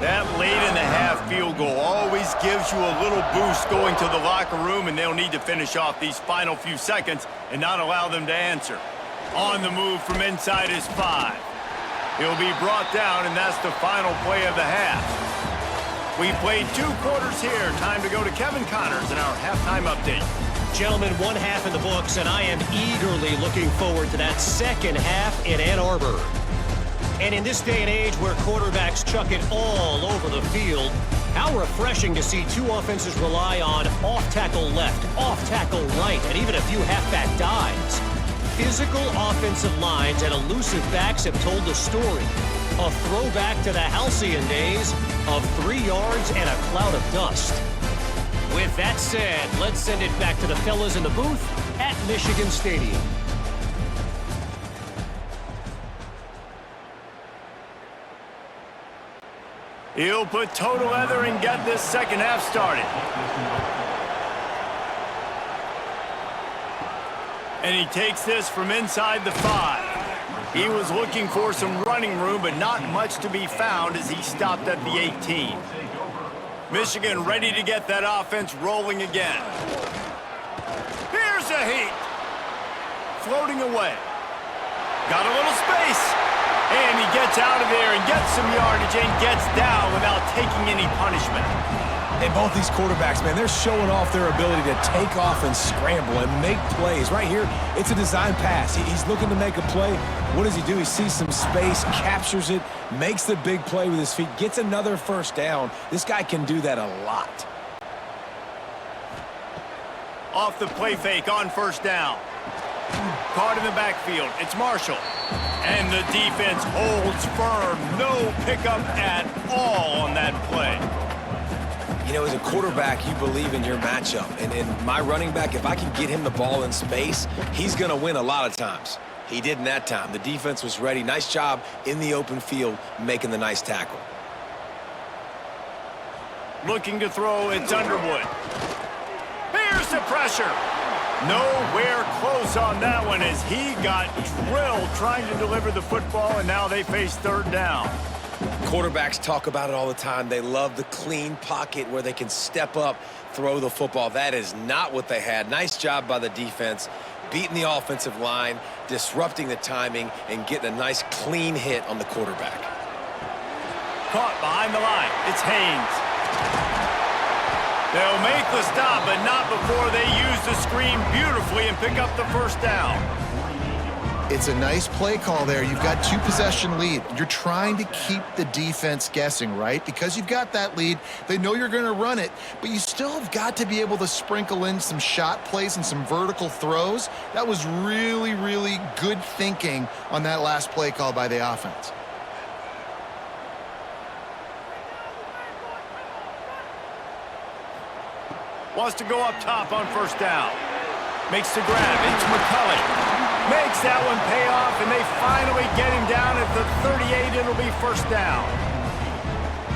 That late in the half field goal always gives you a little boost going to the locker room, and they'll need to finish off these final few seconds and not allow them to answer. On the move from inside his 5. He'll be brought down, and that's the final play of the half. We've played 2 quarters here. Time to go to Kevin Connors in our halftime update. Gentlemen, 1 half in the books, and I am eagerly looking forward to that 2nd half in Ann Arbor. And in this day and age where quarterbacks chuck it all over the field, how refreshing to see 2 offenses rely on off-tackle left, off-tackle right, and even a few halfback dives. Physical offensive lines and elusive backs have told the story. A throwback to the halcyon days of 3 yards and a cloud of dust. With that said, let's send it back to the fellas in the booth at Michigan Stadium. He'll put total leather and get this second half started. And he takes this from inside the 5. He was looking for some running room, but not much to be found as he stopped at the 18. Michigan ready to get that offense rolling again. Here's a heat. Floating away. Got a little space. And he gets out of there and gets some yardage and gets down without taking any punishment. And both these quarterbacks, man, they're showing off their ability to take off and scramble and make plays. Right here, it's a design pass. He's looking to make a play. What does he do? He sees some space, captures it, makes the big play with his feet, gets another first down. This guy can do that a lot. Off the play fake on first down. Caught in the backfield. It's Marshall. And the defense holds firm. No pickup at all on that play. You know, as a quarterback, you believe in your matchup. And in my running back, if I can get him the ball in space, he's going to win a lot of times. He didn't that time. The defense was ready. Nice job in the open field making the nice tackle. Looking to throw, it's Underwood. Here's the pressure. Nowhere close on that one as he got drilled trying to deliver the football, and now they face third down. Quarterbacks talk about it all the time. They love the clean pocket where they can step up, throw the football. That is not what they had. Nice job by the defense, beating the offensive line, disrupting the timing, and getting a nice clean hit on the quarterback. Caught behind the line. It's Haynes. They'll make the stop, but not before they use the screen beautifully and pick up the first down. It's a nice play call there. You've got 2-possession lead. You're trying to keep the defense guessing, right? Because you've got that lead. They know you're going to run it, but you still have got to be able to sprinkle in some shot plays and some vertical throws. That was really, really good thinking on that last play call by the offense. Wants to go up top on first down. Makes the grab. It's McCulley. Makes that one pay off, and they finally get him down at the 38. It'll be first down.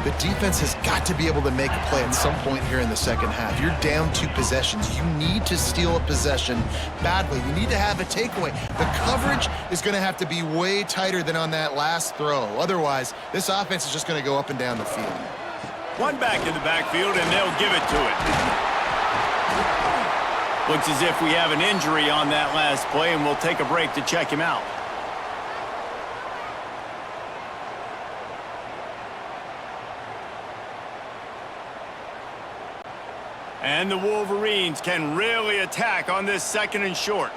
The defense has got to be able to make a play at some point here in the second half. You're down 2 possessions. You need to steal a possession badly. You need to have a takeaway. The coverage is going to have to be way tighter than on that last throw. Otherwise, this offense is just going to go up and down the field. One back in the backfield, and they'll give it to it. Looks as if we have an injury on that last play, and we'll take a break to check him out. And the Wolverines can really attack on this second and short.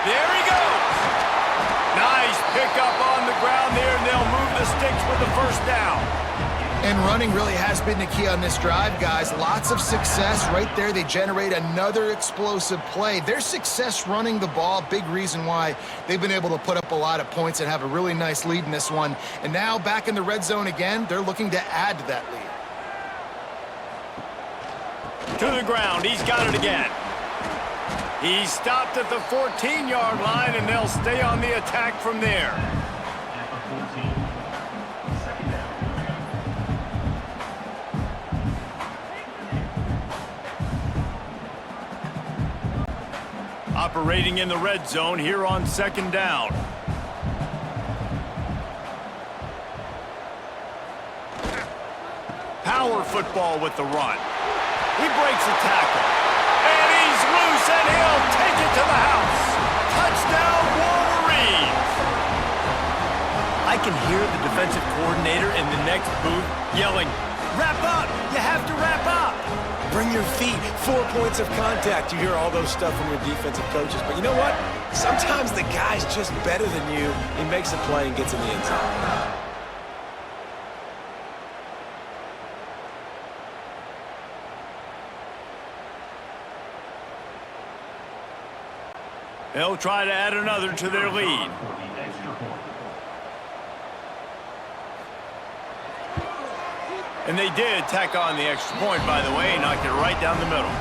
There he goes. Nice pickup on the ground there, and they'll move the sticks with the first down. And running really has been the key on this drive, guys. Lots of success right there. They generate another explosive play. Their success running the ball, big reason why they've been able to put up a lot of points and have a really nice lead in this one. And now back in the red zone again, they're looking to add to that lead. To the ground, he's got it again. He stopped at the 14-yard line, and they'll stay on the attack from there. Operating in the red zone here on second down. Power football with the run. He breaks a tackle. And he's loose, and he'll take it to the house. Touchdown, Wolverines. I can hear the defensive coordinator in the next booth yelling, "Wrap up! You have to wrap up!" Bring your feet, 4 points of contact. You hear all those stuff from your defensive coaches. But you know what? Sometimes the guy's just better than you. He makes a play and gets in the end zone. They'll try to add another to their lead. And they did tack on the extra point, by the way, knocked it right down the middle.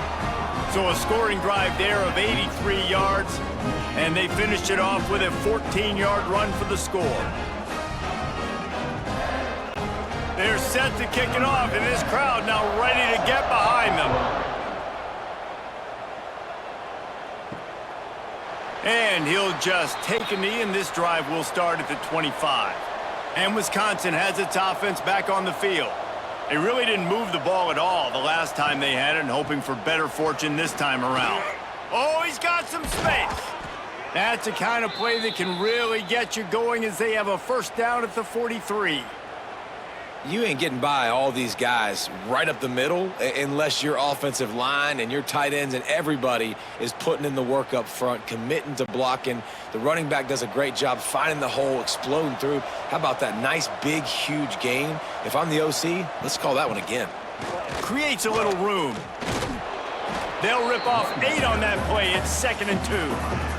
So a scoring drive there of 83 yards, and they finished it off with a 14-yard run for the score. They're set to kick it off, and this crowd now ready to get behind them. And he'll just take a knee, and this drive will start at the 25. And Wisconsin has its offense back on the field. They really didn't move the ball at all the last time they had it, and hoping for better fortune this time around. Oh, he's got some space. That's the kind of play that can really get you going as they have a first down at the 43. You ain't getting by all these guys right up the middle unless your offensive line and your tight ends and everybody is putting in the work up front, committing to blocking. The running back does a great job finding the hole, exploding through. How about that nice, big, huge gain? If I'm the OC, let's call that one again. Creates a little room. They'll rip off 8 on that play. It's 2nd and 2.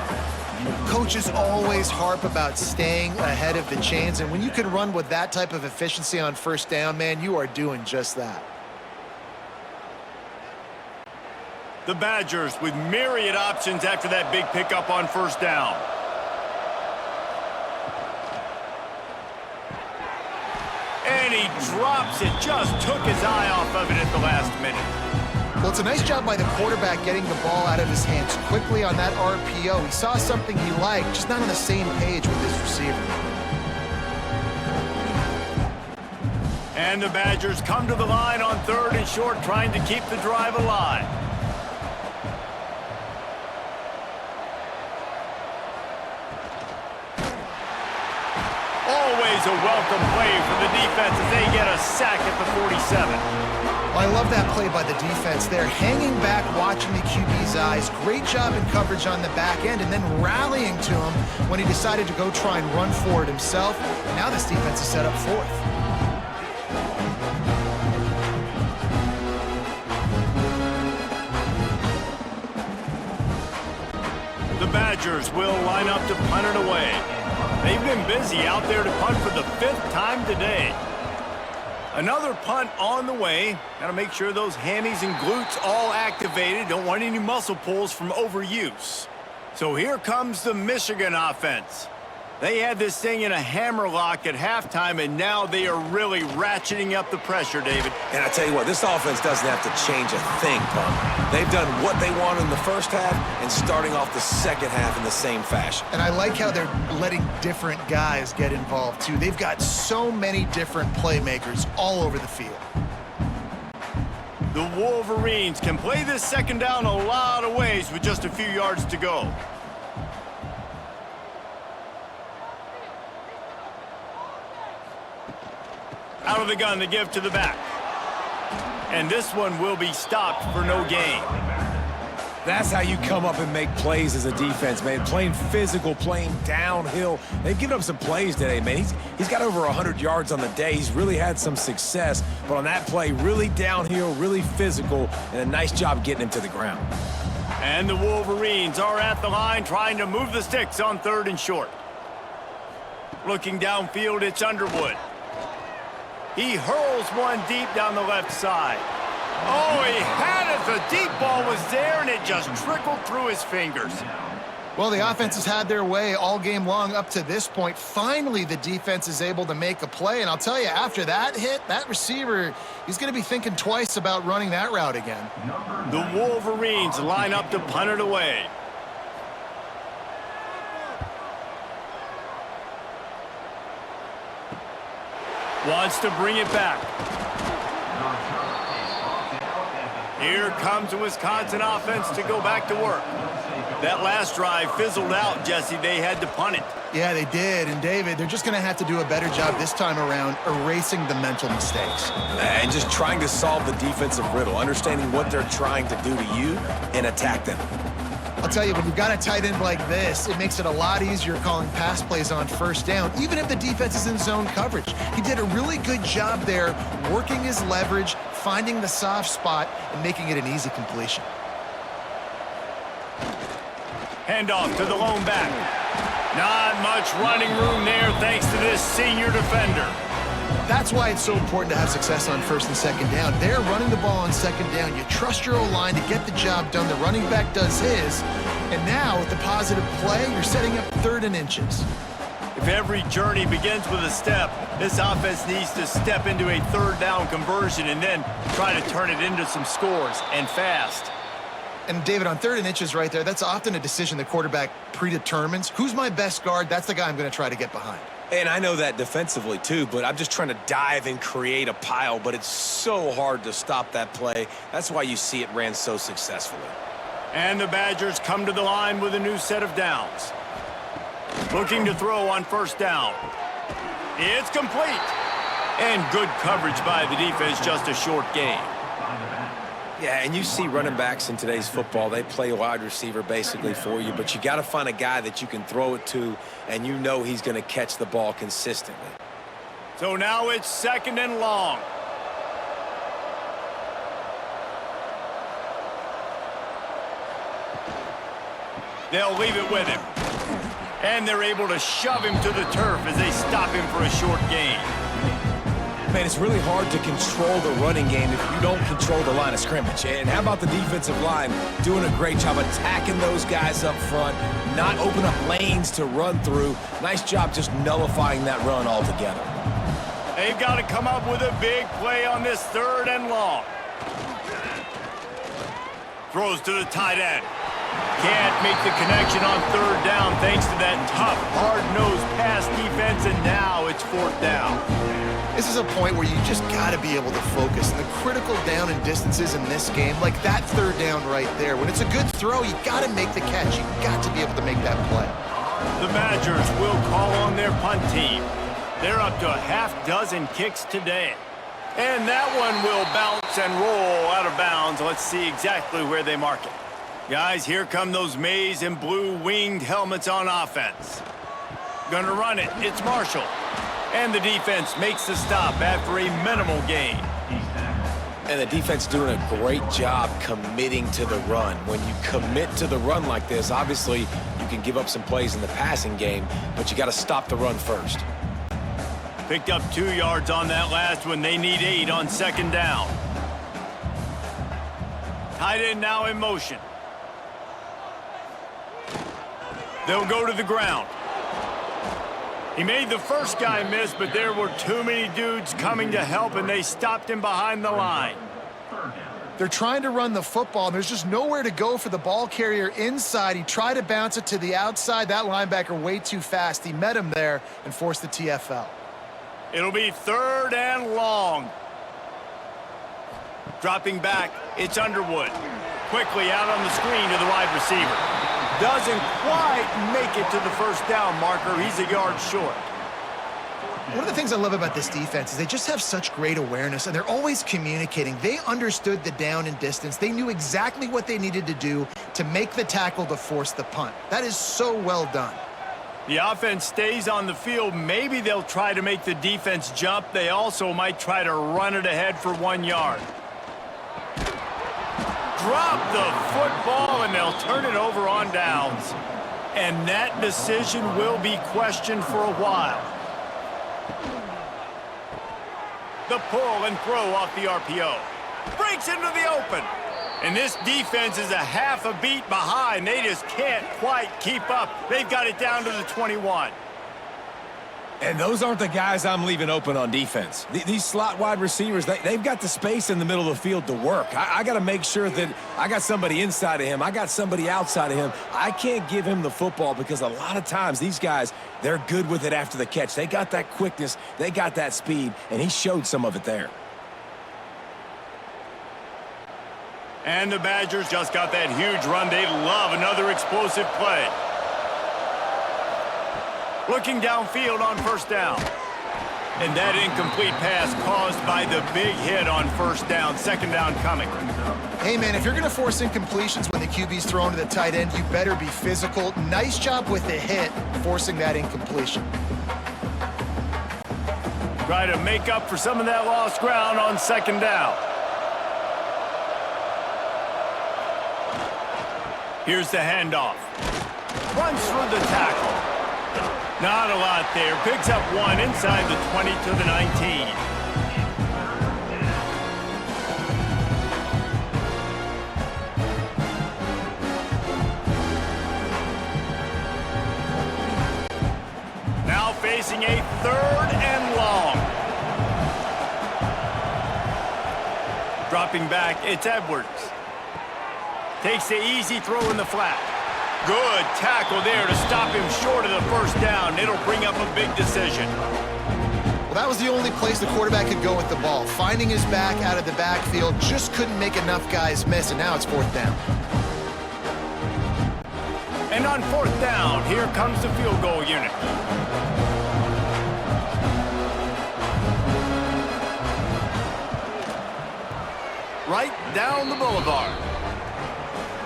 Coaches always harp about staying ahead of the chains, and when you can run with that type of efficiency on first down, man, you are doing just that. The Badgers with myriad options after that big pickup on first down. And he drops it, just took his eye off of it at the last minute. Well, it's a nice job by the quarterback getting the ball out of his hands quickly on that RPO. He saw something he liked, just not on the same page with his receiver. And the Badgers come to the line on 3rd and short, trying to keep the drive alive. Always a welcome play for the defense as they get a sack at the 47. Well, I love that play by the defense there. Hanging back, watching the QB's eyes. Great job in coverage on the back end, and then rallying to him when he decided to go try and run for it himself. And now this defense is set up 4th. The Badgers will line up to punt it away. They've been busy out there to punt for the 5th time today. Another punt on the way. Got to make sure those hammies and glutes all activated. Don't want any muscle pulls from overuse. So here comes the Michigan offense. They had this thing in a hammerlock at halftime, and now they are really ratcheting up the pressure, David. And I tell you what, this offense doesn't have to change a thing, Pump. They've done what they wanted in the first half and starting off the second half in the same fashion. And I like how they're letting different guys get involved, too. They've got so many different playmakers all over the field. The Wolverines can play this second down a lot of ways with just a few yards to go. Out of the gun to give to the back. And this one will be stopped for no gain. That's how you come up and make plays as a defense, man. Playing physical, playing downhill. They've given up some plays today, man. He's got over 100 yards on the day. He's really had some success. But on that play, really downhill, really physical, and a nice job getting him to the ground. And the Wolverines are at the line trying to move the sticks on 3rd and short. Looking downfield, it's Underwood. He hurls one deep down the left side. Oh, he had it. The deep ball was there, and it just trickled through his fingers. Well, the offense has had their way all game long up to this point. Finally, the defense is able to make a play. And I'll tell you, after that hit, that receiver, he's going to be thinking twice about running that route again. The Wolverines line up to punt it away. Wants to bring it back. Here comes the Wisconsin offense to go back to work. That last drive fizzled out, Jesse. They had to punt it. Yeah, they did. And, David, they're just going to have to do a better job this time around erasing the mental mistakes. And just trying to solve the defensive riddle, understanding what they're trying to do to you and attack them. I'll tell you, when you've got a tight end like this, it makes it a lot easier calling pass plays on first down, even if the defense is in zone coverage. He did a really good job there, working his leverage, finding the soft spot, and making it an easy completion. Handoff to the lone back. Not much running room there thanks to this senior defender. That's why it's so important to have success on first and second down. They're running the ball on second down. You trust your O-line to get the job done. The running back does his. And now, with the positive play, you're setting up 3rd and inches. If every journey begins with a step, this offense needs to step into a 3rd down conversion and then try to turn it into some scores, and fast. And, David, on 3rd and inches right there, that's often a decision the quarterback predetermines. Who's my best guard? That's the guy I'm going to try to get behind. And I know that defensively, too, but I'm just trying to dive and create a pile, but it's so hard to stop that play. That's why you see it ran so successfully. And the Badgers come to the line with a new set of downs. Looking to throw on 1st down. It's complete. And good coverage by the defense, just a short gain. Yeah, and you see running backs in today's football, they play wide receiver basically for you, but you got to find a guy that you can throw it to, and you know he's going to catch the ball consistently. So now it's 2nd and long. They'll leave it with him. And they're able to shove him to the turf as they stop him for a short gain. Man, it's really hard to control the running game if you don't control the line of scrimmage. And how about the defensive line doing a great job attacking those guys up front, not open up lanes to run through. Nice job just nullifying that run altogether. They've got to come up with a big play on this 3rd and long. Throws to the tight end. Can't make the connection on 3rd down thanks to that tough, hard-nosed pass defense, and now it's 4th down. This is a point where you just got to be able to focus. And the critical down and distances in this game, like that 3rd down right there, when it's a good throw, you got to make the catch. You got to be able to make that play. The Badgers will call on their punt team. They're up to a half-dozen kicks today. And that one will bounce and roll out of bounds. Let's see exactly where they mark it. Guys, here come those maize and blue winged helmets on offense. Gonna run it. It's Marshall. And the defense makes the stop after a minimal gain. And the defense doing a great job committing to the run. When you commit to the run like this, obviously you can give up some plays in the passing game, but you got to stop the run first. Picked up 2 yards on that last one. They need 8 on 2nd down. Tight end now in motion. They'll go to the ground. He made the first guy miss, but there were too many dudes coming to help, and they stopped him behind the line. They're trying to run the football, and there's just nowhere to go for the ball carrier inside. He tried to bounce it to the outside. That linebacker way too fast. He met him there and forced the TFL. It'll be 3rd and long. Dropping back, it's Underwood. Quickly out on the screen to the wide receiver. Doesn't quite make it to the 1st down marker. He's a yard short. One of the things I love about this defense is they just have such great awareness, and they're always communicating. They understood the down and distance. They knew exactly what they needed to do to make the tackle to force the punt. That is so well done. The offense stays on the field. Maybe they'll try to make the defense jump. They also might try to run it ahead for 1 yard. Drop the football, and they'll turn it over on downs. And that decision will be questioned for a while. The pull and throw off the RPO. Breaks into the open. And this defense is a half a beat behind. They just can't quite keep up. They've got it down to the 21. And those aren't the guys I'm leaving open on defense. These slot wide receivers, they've got the space in the middle of the field to work. I got to make sure that I got somebody inside of him. I got somebody outside of him. I can't give him the football because a lot of times these guys, they're good with it after the catch. They got that quickness. They got that speed, and he showed some of it there. And the Badgers just got that huge run. They love another explosive play. Looking downfield on 1st down. And that incomplete pass caused by the big hit on 1st down. 2nd down coming. Hey, man, if you're going to force incompletions when the QB's thrown to the tight end, you better be physical. Nice job with the hit, forcing that incompletion. Try to make up for some of that lost ground on 2nd down. Here's the handoff. Runs through the tackle. Not a lot there. Picks up one inside the 20 to the 19. Now facing a 3rd and long. Dropping back, it's Edwards. Takes the easy throw in the flat. Good tackle there to stop him short of the first down. It'll bring up a big decision. Well, that was the only place the quarterback could go with the ball. Finding his back out of the backfield, just couldn't make enough guys miss, and now it's 4th down. And on 4th down, here comes the field goal unit. Right down the boulevard.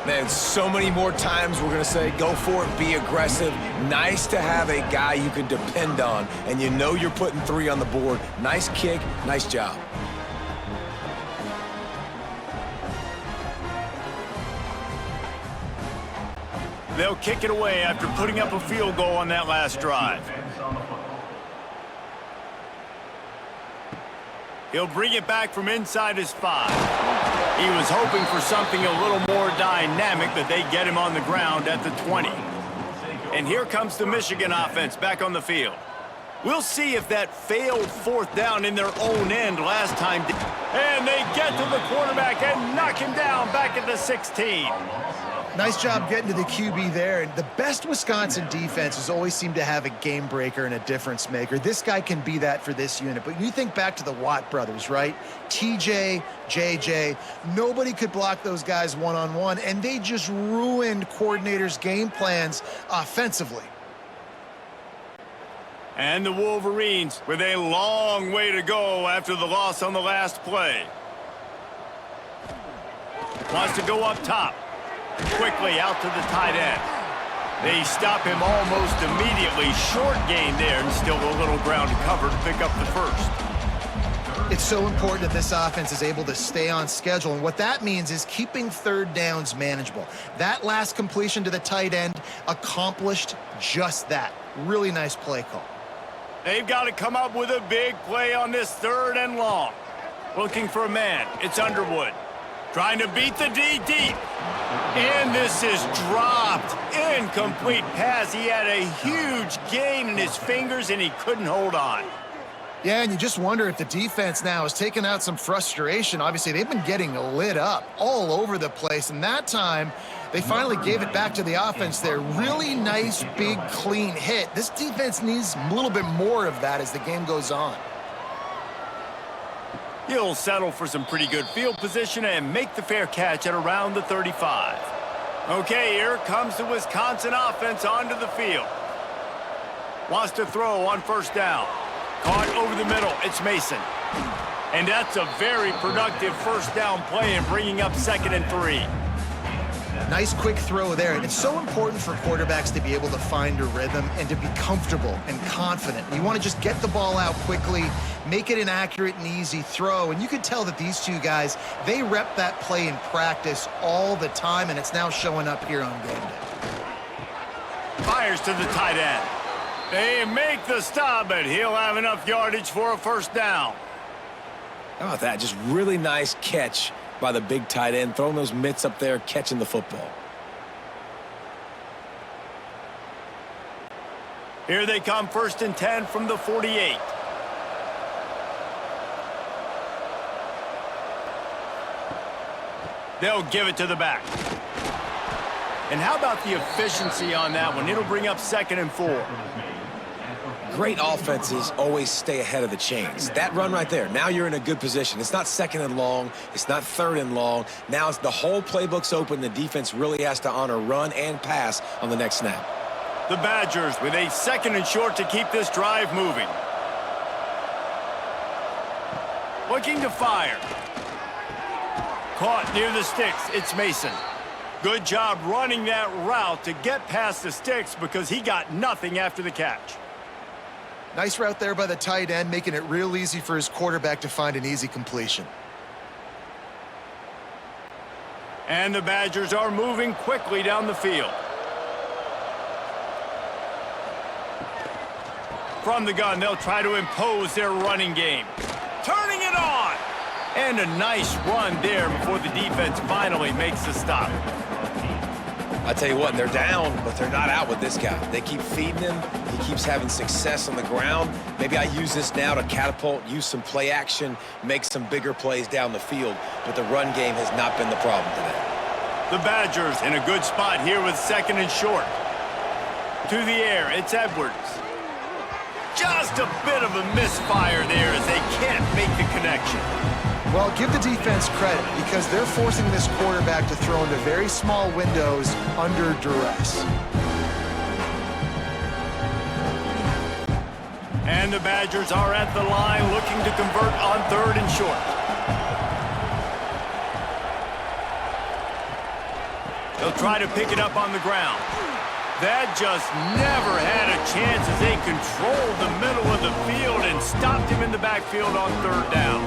Man, so many more times we're going to say, go for it, be aggressive. Nice to have a guy you can depend on, and you know you're putting 3 on the board. Nice kick, nice job. They'll kick it away after putting up a field goal on that last drive. He'll bring it back from inside his 5. He was hoping for something a little more dynamic, but they get him on the ground at the 20. And here comes the Michigan offense back on the field. We'll see if that failed 4th down in their own end last time. And they get to the quarterback and knock him down back at the 16. Nice job getting to the QB there. And the best Wisconsin defenses always seem to have a game breaker and a difference maker. This guy can be that for this unit. But you think back to the Watt brothers, right? TJ, JJ, nobody could block those guys one-on-one, and they just ruined coordinators' game plans offensively. And the Wolverines with a long way to go after the loss on the last play. Wants to go up top. Quickly out to the tight end. They stop him almost immediately. Short gain there, and still a little ground to cover to pick up the first. It's so important that this offense is able to stay on schedule, and what that means is keeping 3rd downs manageable. That last completion to the tight end accomplished just that. Really nice play call. They've got to come up with a big play on this 3rd and long. Looking for a man. It's Underwood. Trying to beat the D deep. And this is dropped. Incomplete pass. He had a huge gain in his fingers, and he couldn't hold on. Yeah, and you just wonder if the defense now is taking out some frustration. Obviously, they've been getting lit up all over the place, and that time, they finally gave it back to the offense there. Really nice, big, clean hit. This defense needs a little bit more of that as the game goes on. He'll settle for some pretty good field position and make the fair catch at around the 35. Okay, here comes the Wisconsin offense onto the field. Wants to throw on 1st down. Caught over the middle. It's Mason. And that's a very productive 1st down play and bringing up 2nd and 3. Nice quick throw there, and it's so important for quarterbacks to be able to find a rhythm and to be comfortable and confident. You want to just get the ball out quickly, make it an accurate and easy throw, and you can tell that these two guys, they rep that play in practice all the time, and it's now showing up here on game day. Fires to the tight end. They make the stop, but he'll have enough yardage for a 1st down. How about that? Just really nice catch by the big tight end, throwing those mitts up there, catching the football. Here they come, 1st and 10 from the 48. They'll give it to the back. And how about the efficiency on that one? It'll bring up 2nd and 4. Great offenses always stay ahead of the chains. That run right there, now you're in a good position. It's not 2nd and long. It's not 3rd and long. Now it's the whole playbook's open. The defense really has to honor run and pass on the next snap. The Badgers with a 2nd and short to keep this drive moving. Looking to fire. Caught near the sticks. It's Mason. Good job running that route to get past the sticks because he got nothing after the catch. Nice route there by the tight end, making it real easy for his quarterback to find an easy completion. And the Badgers are moving quickly down the field. From the gun, they'll try to impose their running game. Turning it on! And a nice run there before the defense finally makes the stop. I tell you what, they're down, but they're not out with this guy. They keep feeding him. He keeps having success on the ground. Maybe I use this now to catapult, use some play action, make some bigger plays down the field, but the run game has not been the problem today. The Badgers in a good spot here with 2nd and short. To the air, it's Edwards. Just a bit of a misfire there as they can't make the connection. Well, give the defense credit because they're forcing this quarterback to throw into very small windows under duress. And the Badgers are at the line looking to convert on 3rd and short. They'll try to pick it up on the ground. That just never had a chance as they controlled the middle of the field and stopped him in the backfield on 3rd down.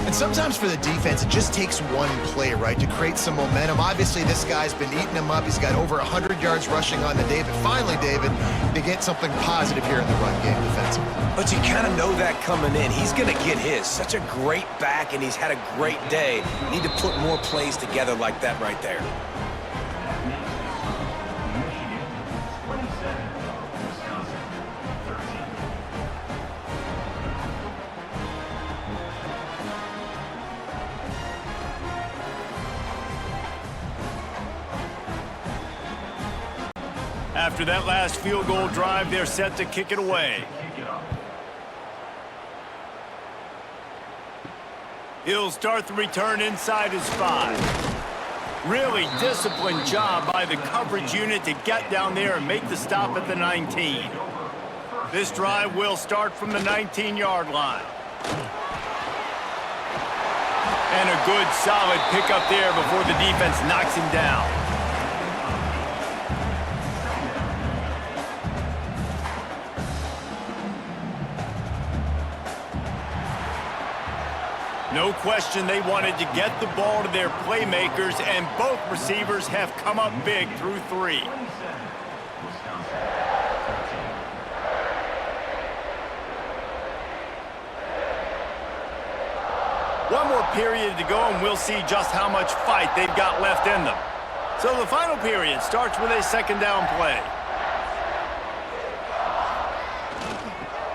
And sometimes for the defense, it just takes one play, right, to create some momentum. Obviously, this guy's been eating him up. He's got over 100 yards rushing on the day. But finally, David, they get something positive here in the run game defensively. But you kind of know that coming in. He's going to get his. Such a great back, and he's had a great day. Need to put more plays together like that right there. After that last field goal drive, they're set to kick it away. He'll start the return inside his 5. Really disciplined job by the coverage unit to get down there and make the stop at the 19. This drive will start from the 19-yard line. And a good solid pickup there before the defense knocks him down. No question they wanted to get the ball to their playmakers, and both receivers have come up big through 3. One more period to go, and we'll see just how much fight they've got left in them. So the final period starts with a 2nd down play.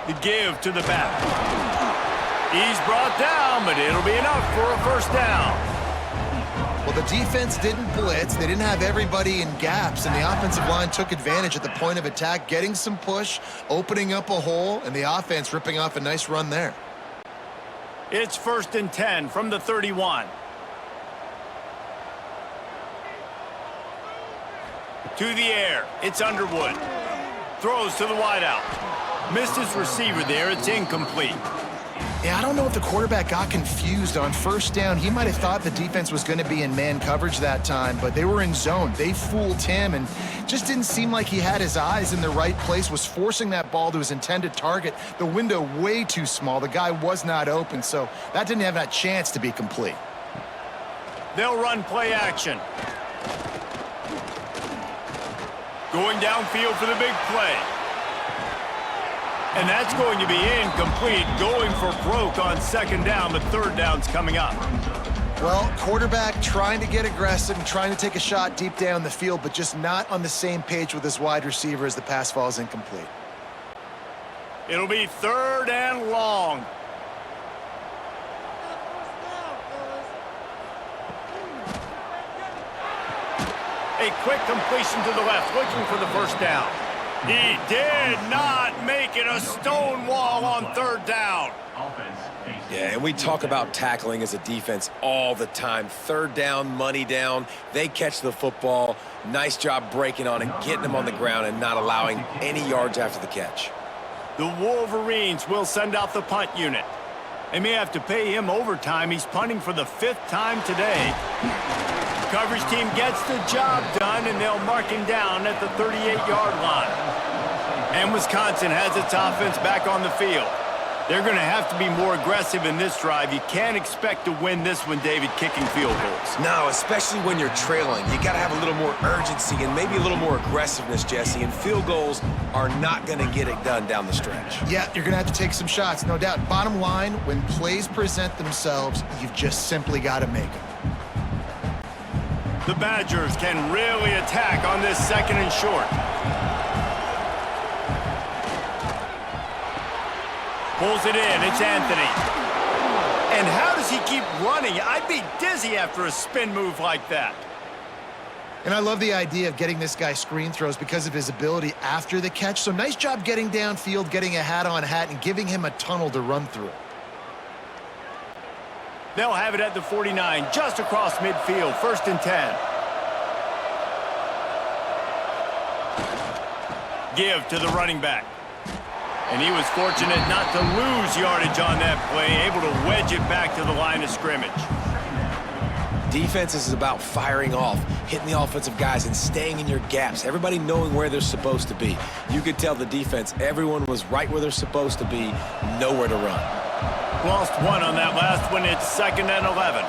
The give to the back. He's brought down, but it'll be enough for a 1st down. Well, the defense didn't blitz. They didn't have everybody in gaps, and the offensive line took advantage at the point of attack, getting some push, opening up a hole, and the offense ripping off a nice run there. It's 1st and 10 from the 31. To the air, it's Underwood. Throws to the wideout. Missed his receiver there, it's incomplete. Yeah, I don't know if the quarterback got confused on 1st down. He might have thought the defense was going to be in man coverage that time, but they were in zone. They fooled him and just didn't seem like he had his eyes in the right place, was forcing that ball to his intended target. The window way too small. The guy was not open, so that didn't have that chance to be complete. They'll run play action. Going downfield for the big play. And that's going to be incomplete, going for broke on 2nd down, but 3rd down's coming up. Well, quarterback trying to get aggressive and trying to take a shot deep down the field, but just not on the same page with his wide receiver as the pass falls incomplete. It'll be 3rd and long. A quick completion to the left, looking for the 1st down. He did not make it. A stone wall on 3rd down. Yeah, and we talk about tackling as a defense all the time. 3rd down, money down. They catch the football. Nice job breaking on it, getting them on the ground, and not allowing any yards after the catch. The Wolverines will send out the punt unit. They may have to pay him overtime. He's punting for the 5th time today. Coverage team gets the job done, and they'll mark him down at the 38-yard line. And Wisconsin has its offense back on the field. They're going to have to be more aggressive in this drive. You can't expect to win this one, David, kicking field goals. No, especially when you're trailing. You got to have a little more urgency and maybe a little more aggressiveness, Jesse, and field goals are not going to get it done down the stretch. Yeah, you're going to have to take some shots, no doubt. Bottom line, when plays present themselves, you've just simply got to make them. The Badgers can really attack on this 2nd and short. Pulls it in. It's Anthony. And how does he keep running? I'd be dizzy after a spin move like that. And I love the idea of getting this guy screen throws because of his ability after the catch. So nice job getting downfield, getting a hat-on-hat, and giving him a tunnel to run through. They'll have it at the 49, just across midfield, 1st and 10. Give to the running back. And he was fortunate not to lose yardage on that play, able to wedge it back to the line of scrimmage. Defense is about firing off, hitting the offensive guys, and staying in your gaps. Everybody knowing where they're supposed to be. You could tell the defense, everyone was right where they're supposed to be, nowhere to run. Lost one on that last one. It's 2nd and 11.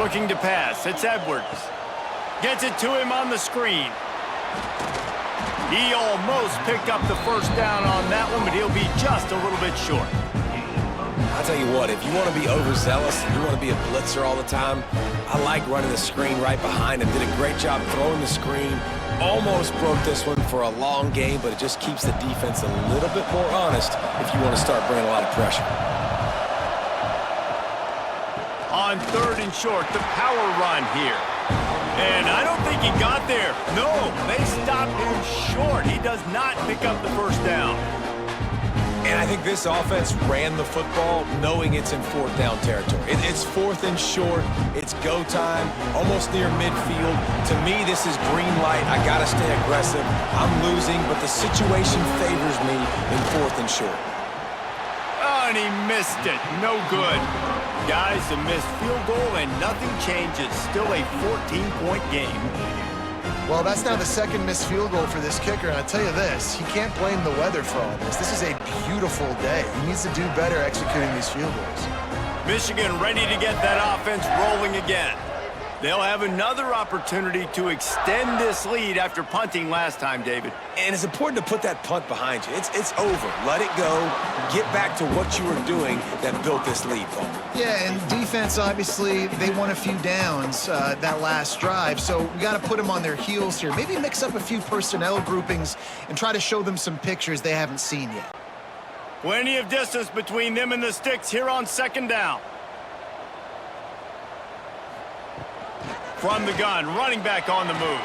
Looking to pass. It's Edwards. Gets it to him on the screen. He almost picked up the 1st down on that one, but he'll be just a little bit short. I'll tell you what, if you want to be overzealous and you want to be a blitzer all the time, I like running the screen right behind him. Did a great job throwing the screen. Almost broke this one for a long game, but it just keeps the defense a little bit more honest if you want to start bringing a lot of pressure. On 3rd and short, the power run here. And I don't think he got there. No, they stopped him short. He does not pick up the 1st down. And I think this offense ran the football knowing it's in 4th down territory. It's 4th and short. It's go time, almost near midfield. To me, this is green light. I got to stay aggressive. I'm losing, but the situation favors me in 4th and short. Oh, and he missed it. No good. Guys, a missed field goal and nothing changes. Still a 14-point game. Well, that's now the 2nd missed field goal for this kicker, and I'll tell you this, he can't blame the weather for all this. This is a beautiful day. He needs to do better executing these field goals. Michigan ready to get that offense rolling again. They'll have another opportunity to extend this lead after punting last time, David. And it's important to put that punt behind you. It's over. Let it go. Get back to what you were doing that built this lead, Paul. Yeah, and defense, obviously, they won a few downs that last drive, so we got to put them on their heels here. Maybe mix up a few personnel groupings and try to show them some pictures they haven't seen yet. Plenty of distance between them and the sticks here on 2nd down. From the gun, running back on the move.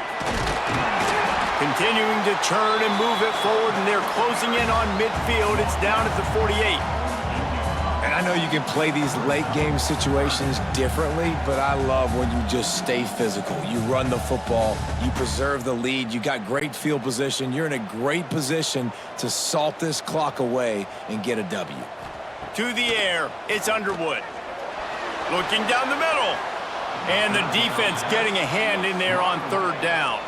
Continuing to turn and move it forward, and they're closing in on midfield. It's down at the 48. And I know you can play these late game situations differently, but I love when you just stay physical. You run the football, you preserve the lead, you got great field position. You're in a great position to salt this clock away and get a W. To the air, it's Underwood. Looking down the middle. And the defense getting a hand in there on 3rd down.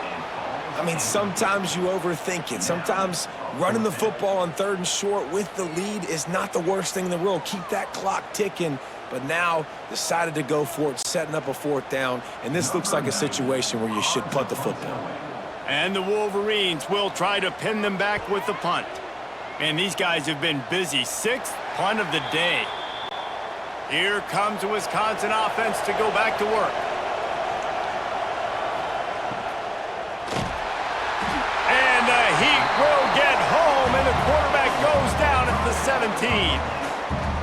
I mean, sometimes you overthink it. Sometimes running the football on 3rd and short with the lead is not the worst thing in the world. Keep that clock ticking. But now decided to go for it, setting up a 4th down. And this looks like a situation where you should punt the football. And the Wolverines will try to pin them back with the punt. And these guys have been busy. 6th punt of the day. Here comes the Wisconsin offense to go back to work. And the Heat will get home, and the quarterback goes down at the 17.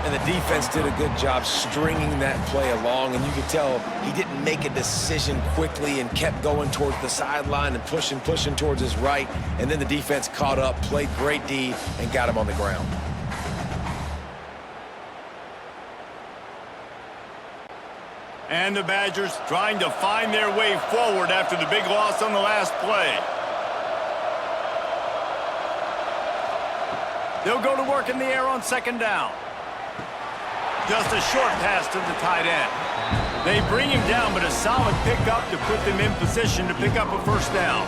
And the defense did a good job stringing that play along, and you could tell he didn't make a decision quickly and kept going towards the sideline and pushing towards his right. And then the defense caught up, played great D, and got him on the ground. And the Badgers trying to find their way forward after the big loss on the last play. They'll go to work in the air on 2nd down. Just a short pass to the tight end. They bring him down, but a solid pickup to put them in position to pick up a 1st down.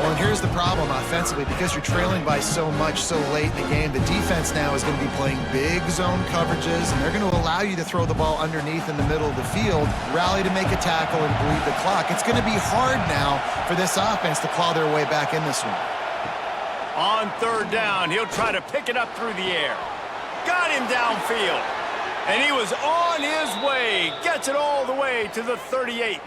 Well, and here's the problem offensively. Because you're trailing by so much so late in the game, the defense now is going to be playing big zone coverages, and they're going to allow you to throw the ball underneath in the middle of the field, rally to make a tackle, and bleed the clock. It's going to be hard now for this offense to claw their way back in this one. On third down, he'll try to pick it up through the air. Got him downfield. And he was on his way. Gets it all the way to the 38.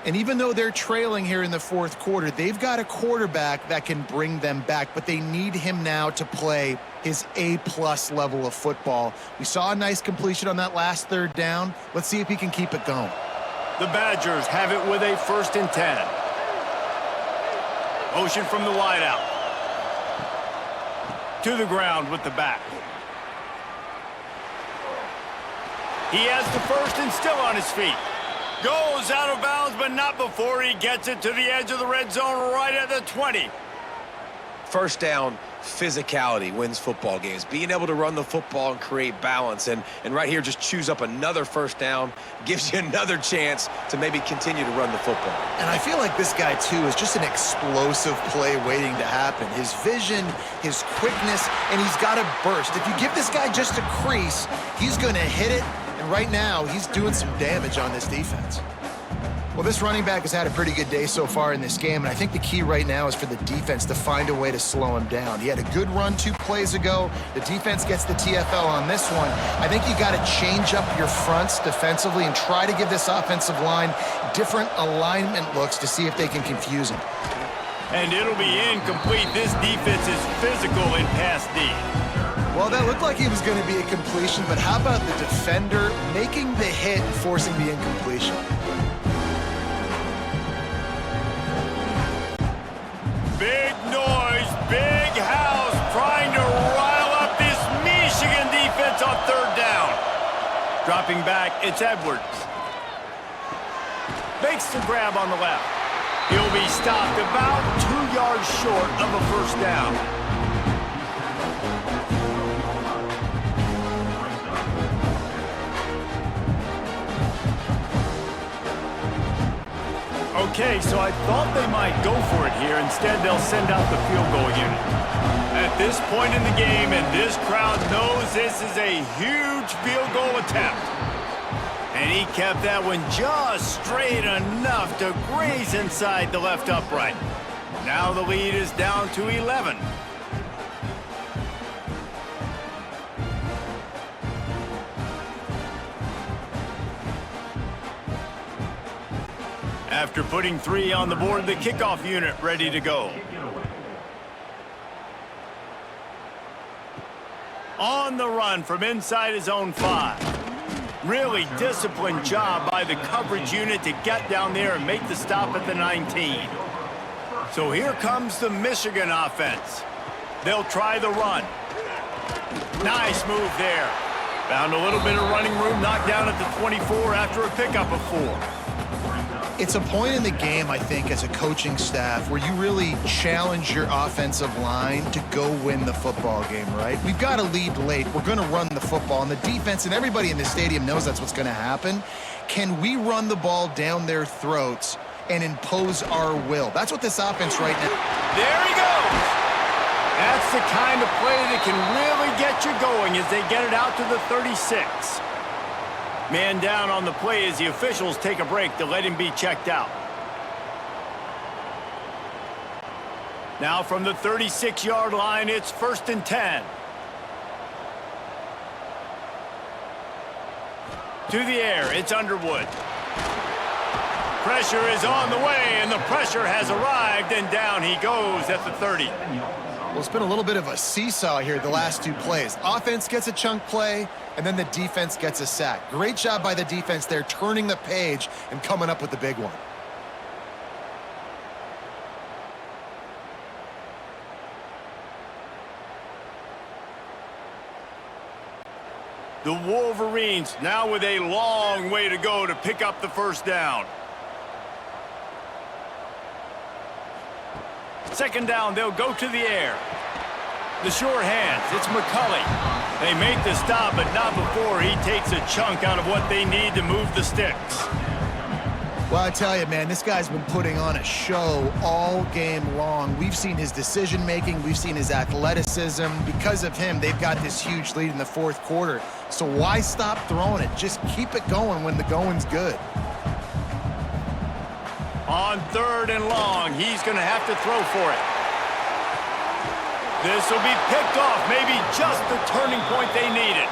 And even though they're trailing here in the fourth quarter, they've got a quarterback that can bring them back, but they need him now to play his A-plus level of football. We saw a nice completion on that last third down. Let's see if he can keep it going. The Badgers have it with a 1st and 10. Motion from the wideout. To the ground with the back. He has the first and still on his feet. Goes out of bounds, but not before he gets it to the edge of the red zone right at the 20. First down, physicality wins football games. Being able to run the football and create balance. And right here, just choose up another first down, gives you another chance to maybe continue to run the football. And I feel like this guy, too, is just an explosive play waiting to happen. His vision, his quickness, and he's got a burst. If you give this guy just a crease, he's going to hit it. And right now, he's doing some damage on this defense. Well, this running back has had a pretty good day so far in this game, and I think the key right now is for the defense to find a way to slow him down. He had a good run 2 plays ago. The defense gets the TFL on this one. I think you got to change up your fronts defensively and try to give this offensive line different alignment looks to see if they can confuse him. And it'll be incomplete. This defense is physical in pass D. Well, that looked like he was going to be a completion, but how about the defender making the hit and forcing the incompletion? Big noise, big house, trying to rile up this Michigan defense on third down. Dropping back, it's Edwards. Makes the grab on the left. He'll be stopped about 2 yards short of a first down. Okay, so I thought they might go for it here. Instead, they'll send out the field goal unit. At this point in the game, and this crowd knows this is a huge field goal attempt. And he kept that one just straight enough to graze inside the left upright. Now the lead is down to 11. After putting 3 on the board, the kickoff unit ready to go. On the run from inside his own 5. Really disciplined job by the coverage unit to get down there and make the stop at the 19. So here comes the Michigan offense. They'll try the run. Nice move there. Found a little bit of running room, knocked down at the 24 after a pickup of 4. It's a point in the game, I think, as a coaching staff where you really challenge your offensive line to go win the football game, right? We've got to lead late. We're going to run the football, and the defense and everybody in the stadium knows that's what's going to happen. Can we run the ball down their throats and impose our will? That's what this offense right now. There he goes. That's the kind of play that can really get you going as they get it out to the 36. Man down on the play as the officials take a break to let him be checked out. Now from the 36-yard line, it's 1st and 10. To the air, it's Underwood. Pressure is on the way, and the pressure has arrived, and down he goes at the 30. Well, it's been a little bit of a seesaw here the last 2 plays. Offense gets a chunk play, and then the defense gets a sack. Great job by the defense there, turning the page and coming up with the big one. The Wolverines now with a long way to go to pick up the first down. 2nd down, they'll go to the air. The short hands, it's McCulley. They make the stop, but not before he takes a chunk out of what they need to move the sticks. Well, I tell you, man, this guy's been putting on a show all game long. We've seen his decision-making. We've seen his athleticism. Because of him, they've got this huge lead in the fourth quarter. So why stop throwing it? Just keep it going when the going's good. On 3rd and long, he's going to have to throw for it. This will be picked off, maybe just the turning point they needed.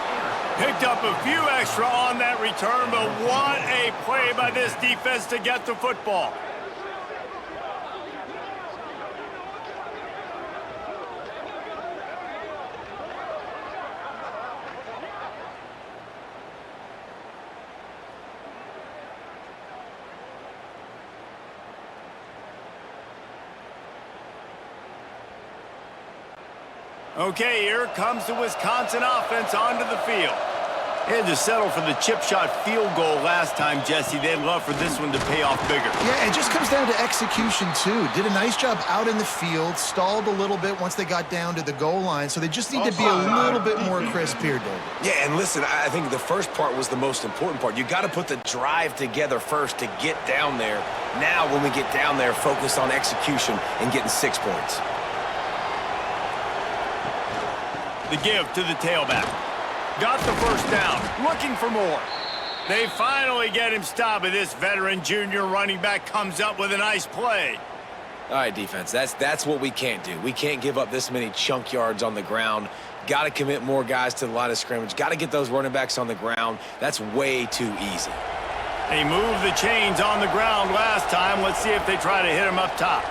Picked up a few extra on that return, but what a play by this defense to get the football. Okay, here comes the Wisconsin offense onto the field. They had to settle for the chip shot field goal last time, Jesse. They'd love for this one to pay off bigger. Yeah, it just comes down to execution, too. Did a nice job out in the field, stalled a little bit once they got down to the goal line, so they just need to be a little bit more crisp here, David. Yeah, and listen, I think the first part was the most important part. You got to put the drive together first to get down there. Now, when we get down there, focus on execution and getting 6 points. The give to the tailback. Got the first down, looking for more. They finally get him stopped, and this veteran junior running back comes up with a nice play. All right, defense, that's what we can't do. We can't give up this many chunk yards on the ground. Got to commit more guys to the line of scrimmage. Got to get those running backs on the ground. That's way too easy. They moved the chains on the ground last time. Let's see if they try to hit him up top.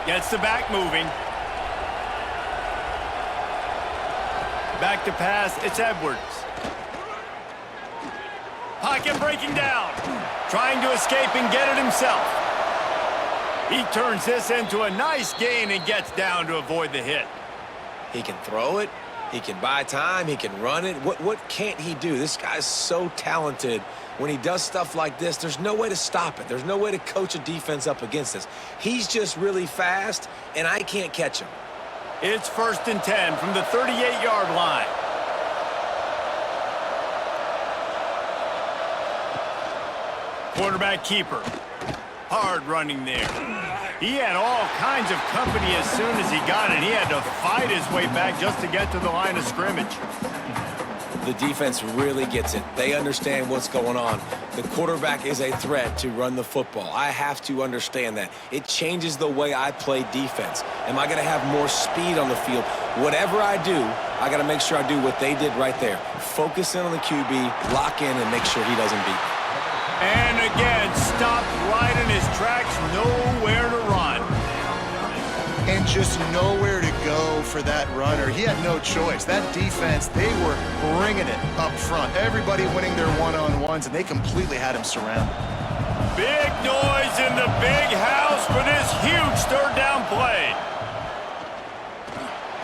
Gets the back moving. Back to pass, it's Edwards. Pocket breaking down. Trying to escape and get it himself. He turns this into a nice gain and gets down to avoid the hit. He can throw it. He can buy time. He can run it. What can't he do? This guy's so talented. When he does stuff like this, there's no way to stop it. There's no way to coach a defense up against this. He's just really fast, and I can't catch him. It's 1st and 10 from the 38-yard line. Quarterback keeper. Hard running there. He had all kinds of company as soon as he got it. He had to fight his way back just to get to the line of scrimmage. The defense really gets it. They understand what's going on. The quarterback is a threat to run the football. I have to understand that. It changes the way I play defense. Am I going to have more speed on the field? Whatever I do, I got to make sure I do what they did right there. Focus in on the QB, lock in, and make sure he doesn't beat me. And again, stopped right in his tracks, nowhere to run. And just nowhere to go for that runner. He had no choice. That defense, they were bringing it up front. Everybody winning their one-on-ones, and they completely had him surrounded. Big noise in the big house for this huge 3rd down play.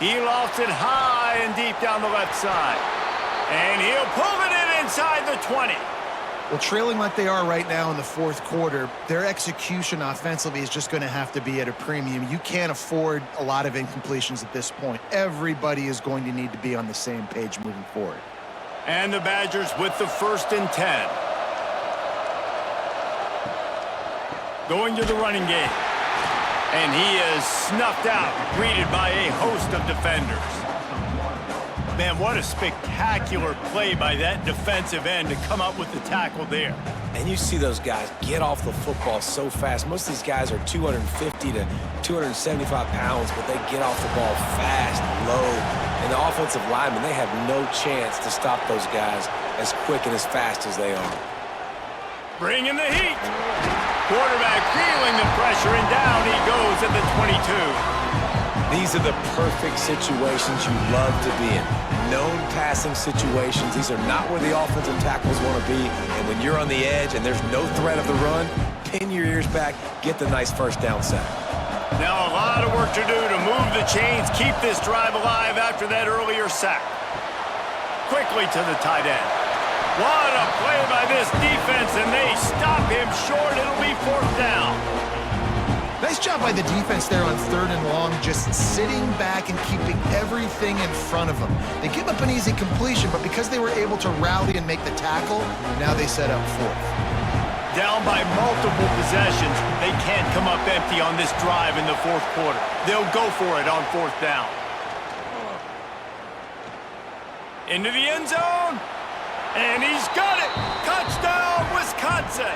He lofts it high and deep down the left side. And he'll pull it in inside the 20. Well, trailing like they are right now in the fourth quarter, their execution offensively is just going to have to be at a premium. You can't afford a lot of incompletions at this point. Everybody is going to need to be on the same page moving forward. And the Badgers with the 1st and 10. Going to the running game. And he is snuffed out, greeted by a host of defenders. Man, what a spectacular play by that defensive end to come up with the tackle there. And you see those guys get off the football so fast. Most of these guys are 250 to 275 pounds, but they get off the ball fast, low. And the offensive linemen, they have no chance to stop those guys as quick and as fast as they are. Bringing the heat. Quarterback feeling the pressure, and down he goes at the 22. These are the perfect situations you love to be in. Known passing situations. These are not where the offensive tackles want to be. And when you're on the edge and there's no threat of the run, pin your ears back, get the nice 1st down sack. Now a lot of work to do to move the chains, keep this drive alive after that earlier sack. Quickly to the tight end. What a play by this defense, and they stop him short. It'll be 4th down. Nice job by the defense there on 3rd and long, just sitting back and keeping everything in front of them. They give up an easy completion, but because they were able to rally and make the tackle, now they set up 4th. Down by multiple possessions, they can't come up empty on this drive in the fourth quarter. They'll go for it on fourth down. Into the end zone. And he's got it. Touchdown, Wisconsin.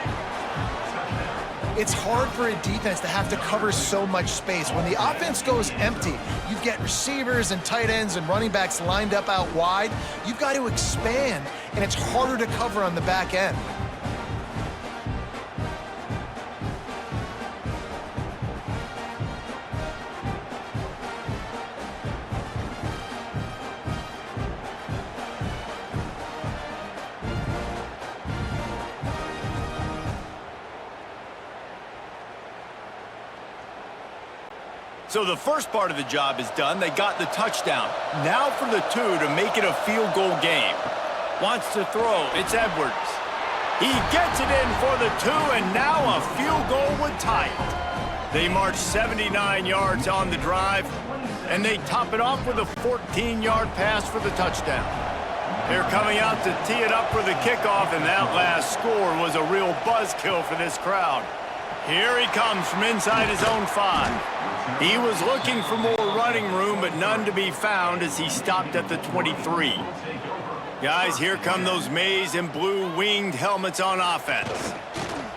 It's hard for a defense to have to cover so much space. When the offense goes empty, you get receivers and tight ends and running backs lined up out wide. You've got to expand, and it's harder to cover on the back end. So the first part of the job is done. They got the touchdown. Now for the two to make it a field goal game. Wants to throw. It's Edwards. He gets it in for the two, and now a field goal would tie it. They march 79 yards on the drive, and they top it off with a 14-yard pass for the touchdown. They're coming out to tee it up for the kickoff, and that last score was a real buzzkill for this crowd. Here he comes from inside his own 5. He was looking for more running room, but none to be found as he stopped at the 23. Guys, here come those maize and blue winged helmets on offense.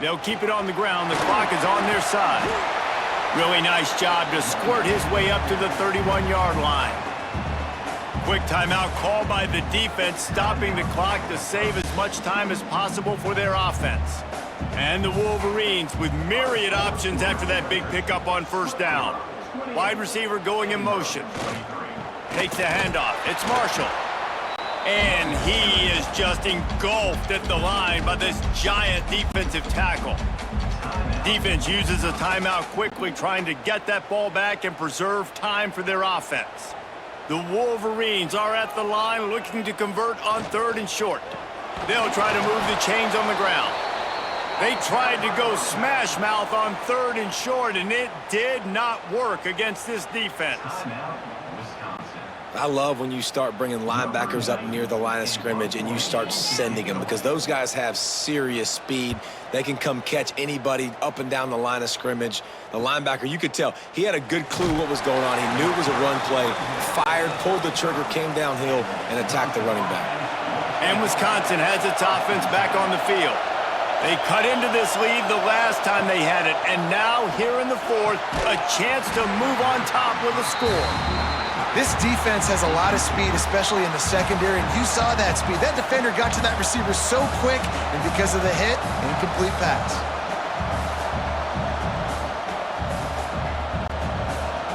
They'll keep it on the ground. The clock is on their side. Really nice job to squirt his way up to the 31-yard line. Quick timeout called by the defense, stopping the clock to save as much time as possible for their offense. And the Wolverines with myriad options after that big pickup on first down. Wide receiver going in motion. Takes the handoff. It's Marshall. And he is just engulfed at the line by this giant defensive tackle. Defense uses a timeout quickly, trying to get that ball back and preserve time for their offense. The Wolverines are at the line looking to convert on 3rd and short. They'll try to move the chains on the ground. They tried to go smash mouth on 3rd and short, and it did not work against this defense. I love when you start bringing linebackers up near the line of scrimmage and you start sending them, because those guys have serious speed. They can come catch anybody up and down the line of scrimmage. The linebacker, you could tell, he had a good clue what was going on. He knew it was a run play, fired, pulled the trigger, came downhill, and attacked the running back. And Wisconsin has its offense back on the field. They cut into this lead the last time they had it, and now here in the fourth, a chance to move on top with a score. This defense has a lot of speed, especially in the secondary, and you saw that speed. That defender got to that receiver so quick, and because of the hit, incomplete pass.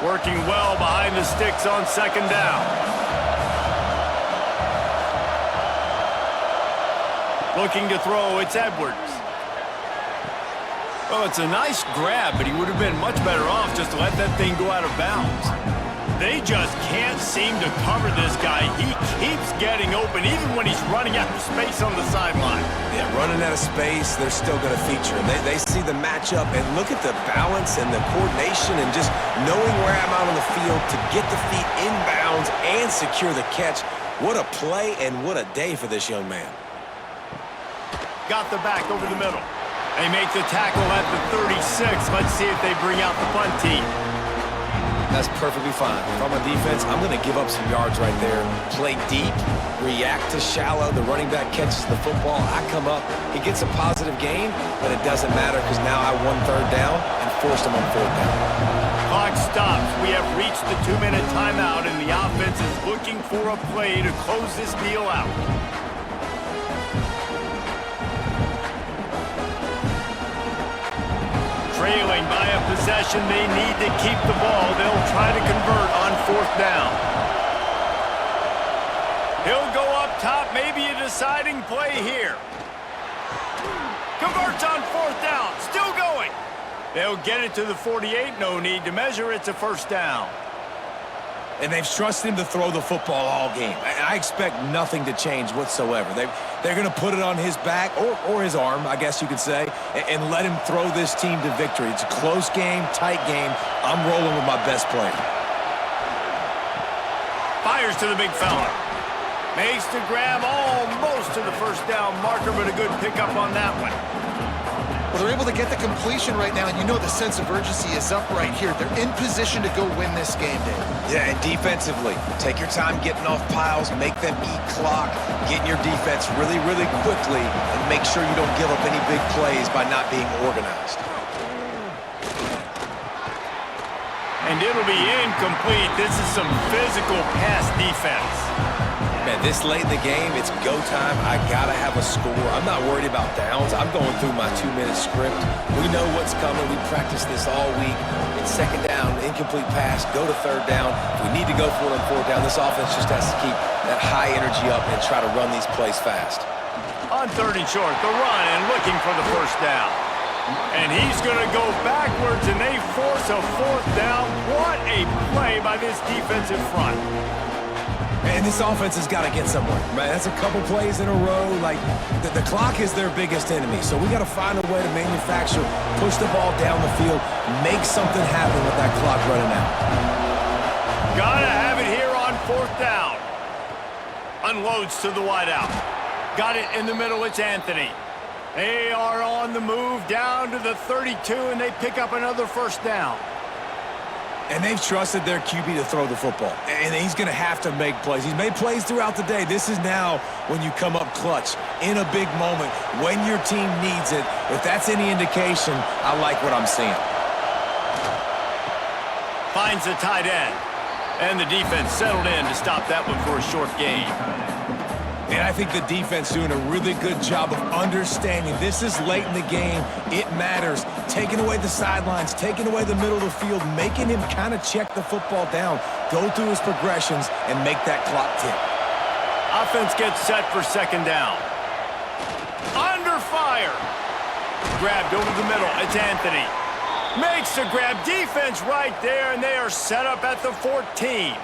Working well behind the sticks on second down. Looking to throw, it's Edwards. Well, it's a nice grab, but he would have been much better off just to let that thing go out of bounds. They just can't seem to cover this guy. He keeps getting open, even when he's running out of space on the sideline. Yeah, running out of space, they're still going to feature him. They see the matchup, and look at the balance and the coordination and just knowing where I'm out on the field to get the feet inbounds and secure the catch. What a play and what a day for this young man. Got the back over the middle. They make the tackle at the 36. Let's see if they bring out the punt team. That's perfectly fine. If I'm on defense, I'm going to give up some yards right there. Play deep, react to shallow. The running back catches the football. I come up. He gets a positive gain, but it doesn't matter because now I won 3rd down and forced him on 4th down. Clock stops. We have reached the 2-minute timeout, and the offense is looking for a play to close this deal out. Trailing by a possession, they need to keep the ball. They'll try to convert on 4th down. He'll go up top, maybe a deciding play here. Converts on 4th down, still going. They'll get it to the 48, no need to measure, it's a 1st down. And they've trusted him to throw the football all game. I expect nothing to change whatsoever. They're going to put it on his back, or his arm, I guess you could say, and let him throw this team to victory. It's a close game, tight game. I'm rolling with my best player. Fires to the big fella. Makes the grab almost to the 1st down marker, but a good pickup on that one. Well, they're able to get the completion right now, and you know the sense of urgency is up right here. They're in position to go win this game, Dave. Yeah, and defensively, take your time getting off piles, make them eat clock, get in your defense really, really quickly, and make sure you don't give up any big plays by not being organized. And it'll be incomplete. This is some physical pass defense. Man, this late in the game, it's go time. I gotta have a score. I'm not worried about downs. I'm going through my 2-minute script. We know what's coming. We practiced this all week. It's second down, incomplete pass, go to third down. If we need to go for it on fourth down, this offense just has to keep that high energy up and try to run these plays fast. On 3rd and short, the run and looking for the first down. And he's going to go backwards, and they force a 4th down. What a play by this defensive front. And this offense has got to get somewhere. Man, that's a couple plays in a row. Like, the clock is their biggest enemy. So we got to find a way to manufacture, push the ball down the field, make something happen with that clock running out. Gotta have it here on 4th down. Unloads to the wideout. Got it in the middle. It's Anthony. They are on the move down to the 32, and they pick up another first down. And they've trusted their QB to throw the football. And he's going to have to make plays. He's made plays throughout the day. This is now when you come up clutch in a big moment when your team needs it. If that's any indication, I like what I'm seeing. Finds the tight end. And the defense settled in to stop that one for a short gain. And I think the defense doing a really good job of understanding this is late in the game. It matters. Taking away the sidelines, taking away the middle of the field, making him kind of check the football down, go through his progressions, and make that clock tick. Offense gets set for 2nd down. Under fire. Grabbed over the middle. It's Anthony. Makes the grab. Defense right there, and they are set up at the 14.